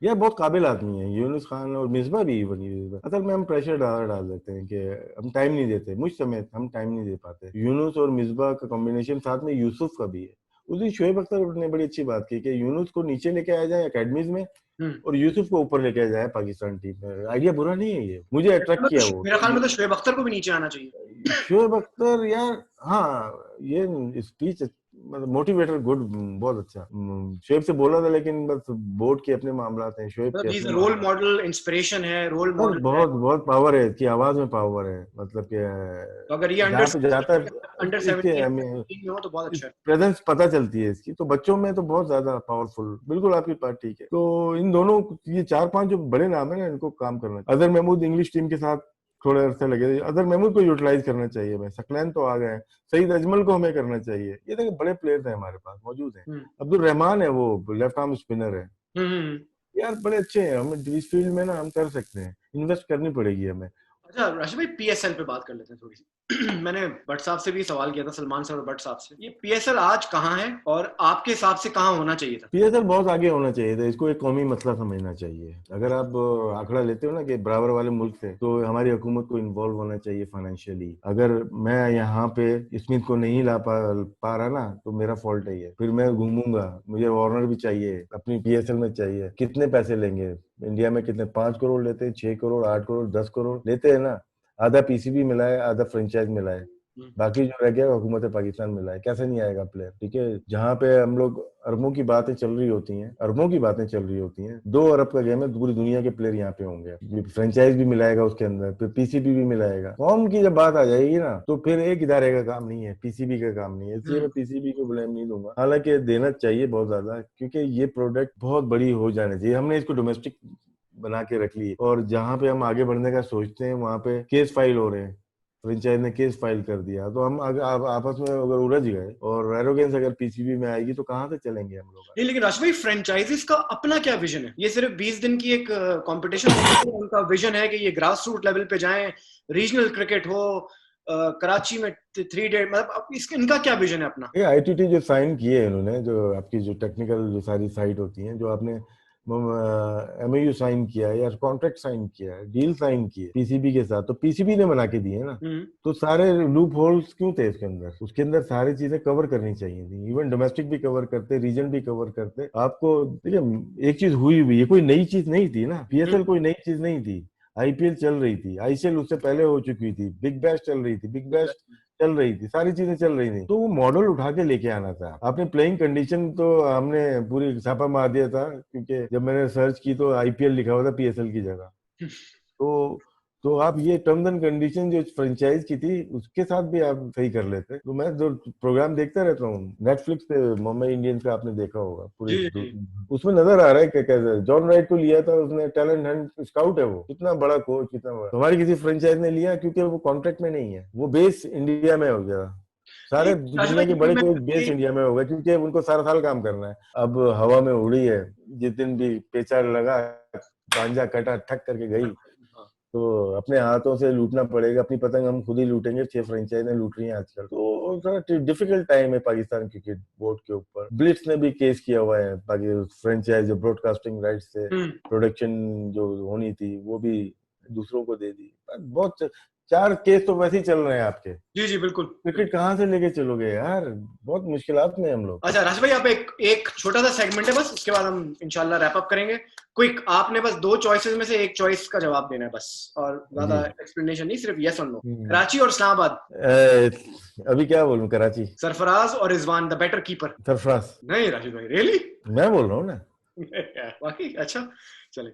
Speaker 9: ये बहुत काबिल आदमी है यूनुस खान, और मिसबा भी बनी। असल में हम प्रेशर डाल देते हैं कि हम टाइम नहीं देते, मुझ समेत हम टाइम नहीं दे पाते। यूनुस और मिसबा का कॉम्बिनेशन, साथ में यूसुफ का भी है। उस दिन शोएब अख्तर ने बड़ी अच्छी बात की कि यूनुस को नीचे लेके आया जाए अकेडमीज में और यूसुफ को ऊपर लेके आया जाए पाकिस्तान टीम में। आइडिया बुरा नहीं है, ये मुझे अट्रैक्ट किया। वो
Speaker 8: मेरे ख्याल में तो शोएब अख्तर को भी नीचे आना चाहिए।
Speaker 9: शोएब अख्तर यार, हाँ ये स्पीच मतलब मोटिवेटर गुड, बहुत अच्छा। शोएब से बोला था, लेकिन बस बोर्ड के अपने मामलात हैं। शोएब के
Speaker 8: रोल मॉडल, इंस्पिरेशन है, रोल मॉडल
Speaker 9: बहुत पावर है इसकी आवाज में, पावर है। मतलब कि
Speaker 8: तो अगर ये अंडर 17 हो तो बहुत अच्छा है,
Speaker 9: प्रेजेंस पता चलती है इसकी, तो बच्चों में तो बहुत ज्यादा पावरफुल। बिल्कुल आपकी बात ठीक है। तो इन दोनों, ये 4-5 जो बड़े नाम है ना, इनको काम करना। अजहर महमूद इंग्लिश टीम के साथ थोड़े अरसे लगे, अजहर महमूद को यूटिलाइज करना चाहिए। मैं सकलैन तो आ गए, सईद अजमल को हमें करना चाहिए। ये देखिए बड़े प्लेयर्स हैं हमारे पास मौजूद हैं। अब्दुल रहमान है, वो लेफ्ट आर्म स्पिनर है यार, बड़े अच्छे हैं। हम इस फील्ड में ना हम कर सकते हैं, इन्वेस्ट करनी पड़ेगी हमें।
Speaker 8: अच्छा राशिद भाई, PSL पे बात कर लेते हैं थोड़ी सी। मैंने भट्ट साहब से भी सवाल किया था, सलमान सर और भट्ट साहब से। ये PSL आज कहाँ है और आपके हिसाब से कहाँ होना चाहिए था?
Speaker 9: PSL बहुत आगे होना चाहिए था। इसको एक कौमी मसला समझना चाहिए। अगर आप आंकड़ा लेते हो ना कि बराबर वाले मुल्क से, तो हमारी हुकूमत को इन्वॉल्व होना चाहिए फाइनेंशियली। अगर मैं यहाँ पे स्मिथ को नहीं ला पा रहा ना, तो मेरा फॉल्ट है ये। फिर मैं घूमूंगा, मुझे वार्नर भी चाहिए, अपनी PSL में चाहिए। कितने पैसे लेंगे इंडिया में? कितने 5 करोड़ लेते हैं, 6 करोड़, 8 करोड़, 10 करोड़ लेते हैं ना। आधा PCB मिला है, आधा फ्रेंचाइज मिला है, बाकी जो रह गया हुकूमत पाकिस्तान मिला है। कैसे नहीं आएगा प्लेयर? ठीक है, जहाँ पे हम लोग अरबों की बातें चल रही होती हैं, 2 अरब का गेम है, पूरी दुनिया के प्लेयर यहाँ पे होंगे। फ्रेंचाइज भी मिलाएगा उसके अंदर, फिर PCB भी मिलाएगा। कौम की जब बात आ जाएगी ना, तो फिर एक इदारे का काम नहीं है, PCB का काम नहीं है। इसलिए मैं PCB को ब्लेम नहीं दूंगा, हालांकि देना चाहिए बहुत ज्यादा, क्योंकि ये प्रोडक्ट बहुत बड़ी हो जानी चाहिए। हमने इसको डोमेस्टिक बना के रख ली, और जहाँ पे हम आगे बढ़ने का सोचते हैं वहाँ पे केस फाइल हो रहे हैं। फ्रेंचाइज ने केस फाइल कर दिया, तो हम आपस में अगर उलझ गए और एरोगेंस अगर PCB में आएगी तो कहाँ से चलेंगे हम लोग?
Speaker 8: नहीं, लेकिन राशिद भाई, फ्रेंचाइजीज का अपना क्या विजन है? ये सिर्फ 20 दिन की एक कंपटीशन है, उनका विजन है कि ये ग्रास रूट लेवल पे जाएं, रीजनल क्रिकेट हो, कराची में 3 डे, मतलब इनका क्या विजन है अपना?
Speaker 9: ये ITT जो साइन किए हैं इन्होंने, जो आपकी जो टेक्निकल जो सारी साइट होती हैं, जो आपने MOU साइन किया या कॉन्ट्रैक्ट साइन किया, डील साइन की पीसीबी के साथ, तो पीसीबी ने बना के दिए ना, तो सारे लूप होल्स क्यों थे उसके अंदर सारी चीजें कवर करनी चाहिए थी, इवन डोमेस्टिक भी कवर करते, रीजन भी कवर करते। आपको देखिए एक चीज हुई, ये कोई नई चीज नहीं थी ना, PSL कोई नई चीज नहीं थी, IPL चल रही थी, ICL उससे पहले हो चुकी थी, बिग बैश चल रही थी, बिग बैश चल रही थी, सारी चीजें चल रही थी, तो वो मॉडल उठा के लेके आना था। आपने प्लेइंग कंडीशन तो हमने पूरी छापा मार दिया था, क्योंकि जब मैंने सर्च की तो IPL लिखा हुआ था PSL की जगह। तो आप ये टर्म्स एंड कंडीशन जो फ्रेंचाइज की थी उसके साथ भी आप सही कर लेते। तो मैं जो प्रोग्राम देखता रहता हूँ नेटफ्लिक्स पे, मुंबई इंडियंस का आपने देखा होगा पूरे, उसमें नजर आ रहा है क्या कैसे जॉन राइट को लिया था उसने, टैलेंट हंट स्काउट है वो, कितना बड़ा कोच, कितना बड़ा। हमारी किसी फ्रेंचाइज ने लिया क्योंकि वो कॉन्ट्रैक्ट में नहीं है, वो बेस इंडिया में हो गया, सारे दुनिया के बड़े कोच बेस इंडिया में हो गए क्योंकि उनको सारा साल काम करना है। अब हवा में उड़ी है, जिस दिन भी पेचा लगा, पांजा कटा, ठक करके गई, तो अपने हाथों से लूटना पड़ेगा, अपनी पतंग हम खुद ही लूटेंगे। 6 फ्रेंचाइजें लूट रही हैं आजकल, तो थोड़ा डिफिकल्ट टाइम है पाकिस्तान क्रिकेट बोर्ड के ऊपर। ब्लिट्स ने भी केस किया हुआ है, फ्रेंचाइज जो ब्रॉडकास्टिंग राइट से प्रोडक्शन जो होनी थी वो भी दूसरों को दे दी। बहुत 4 केस तो वैसे ही चल रहे हैं आपके।
Speaker 8: जी बिल्कुल।
Speaker 9: क्रिकेट कहाँ से लेके चलोगे यार, बहुत मुश्किलात में हम लोग।
Speaker 8: अच्छा राशिद भाई, आप एक छोटा सा सेगमेंट है बस, उसके बाद हम इंशाल्लाह रैप अप करेंगे। क्विक, आपने बस 2 चॉइसेस में से एक चॉइस का जवाब देना है बस, और ज्यादा एक्सप्लेनेशन नहीं, सिर्फ यस और नो। कराची और इस्लामाबाद?
Speaker 9: अभी क्या बोलूं, कराची।
Speaker 8: सरफराज और Rizwan, the better keeper?
Speaker 9: Sarfaraz.
Speaker 8: नहीं राशिद भाई, रियली?
Speaker 9: मैं बोल रहा हूँ ना।
Speaker 8: वाकई? अच्छा चले।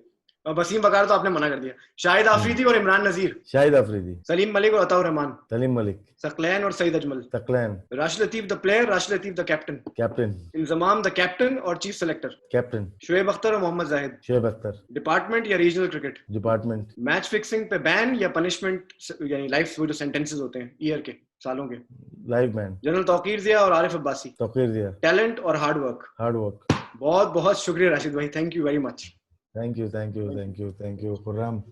Speaker 8: और वसीम बकार तो आपने मना कर दिया। शाहिद आफरीदी और इमरान नजीर?
Speaker 9: शाहिद आफरीदी।
Speaker 8: सलीम मलिक और अताउर रहमान?
Speaker 9: सलीम मलिक।
Speaker 8: सकलैन और Saeed Ajmal?
Speaker 9: Saqlain.
Speaker 8: Rashid Latif the player, Rashid Latif the captain?
Speaker 9: Captain.
Speaker 8: Inzamam the captain और chief selector?
Speaker 9: Captain.
Speaker 8: Shoaib Akhtar और मोहम्मद जाहिद?
Speaker 9: शुएब अख्तर।
Speaker 8: डिपार्टमेंट या regional cricket?
Speaker 9: Department.
Speaker 8: Match fixing पे बैन या पनिशमेंट, यानी लाइफ वो जो सेंटेंसेस होते हैं ईयर के, सालों के?
Speaker 9: Life ban.
Speaker 8: General Tauqir Zia और आरिफ अब्बासी?
Speaker 9: तौकीर जिया।
Speaker 8: टैलेंट और हार्ड वर्क?
Speaker 9: Hard work.
Speaker 8: बहुत बहुत शुक्रिया राशिद भाई, thank you very much.
Speaker 9: Thank you Khurram.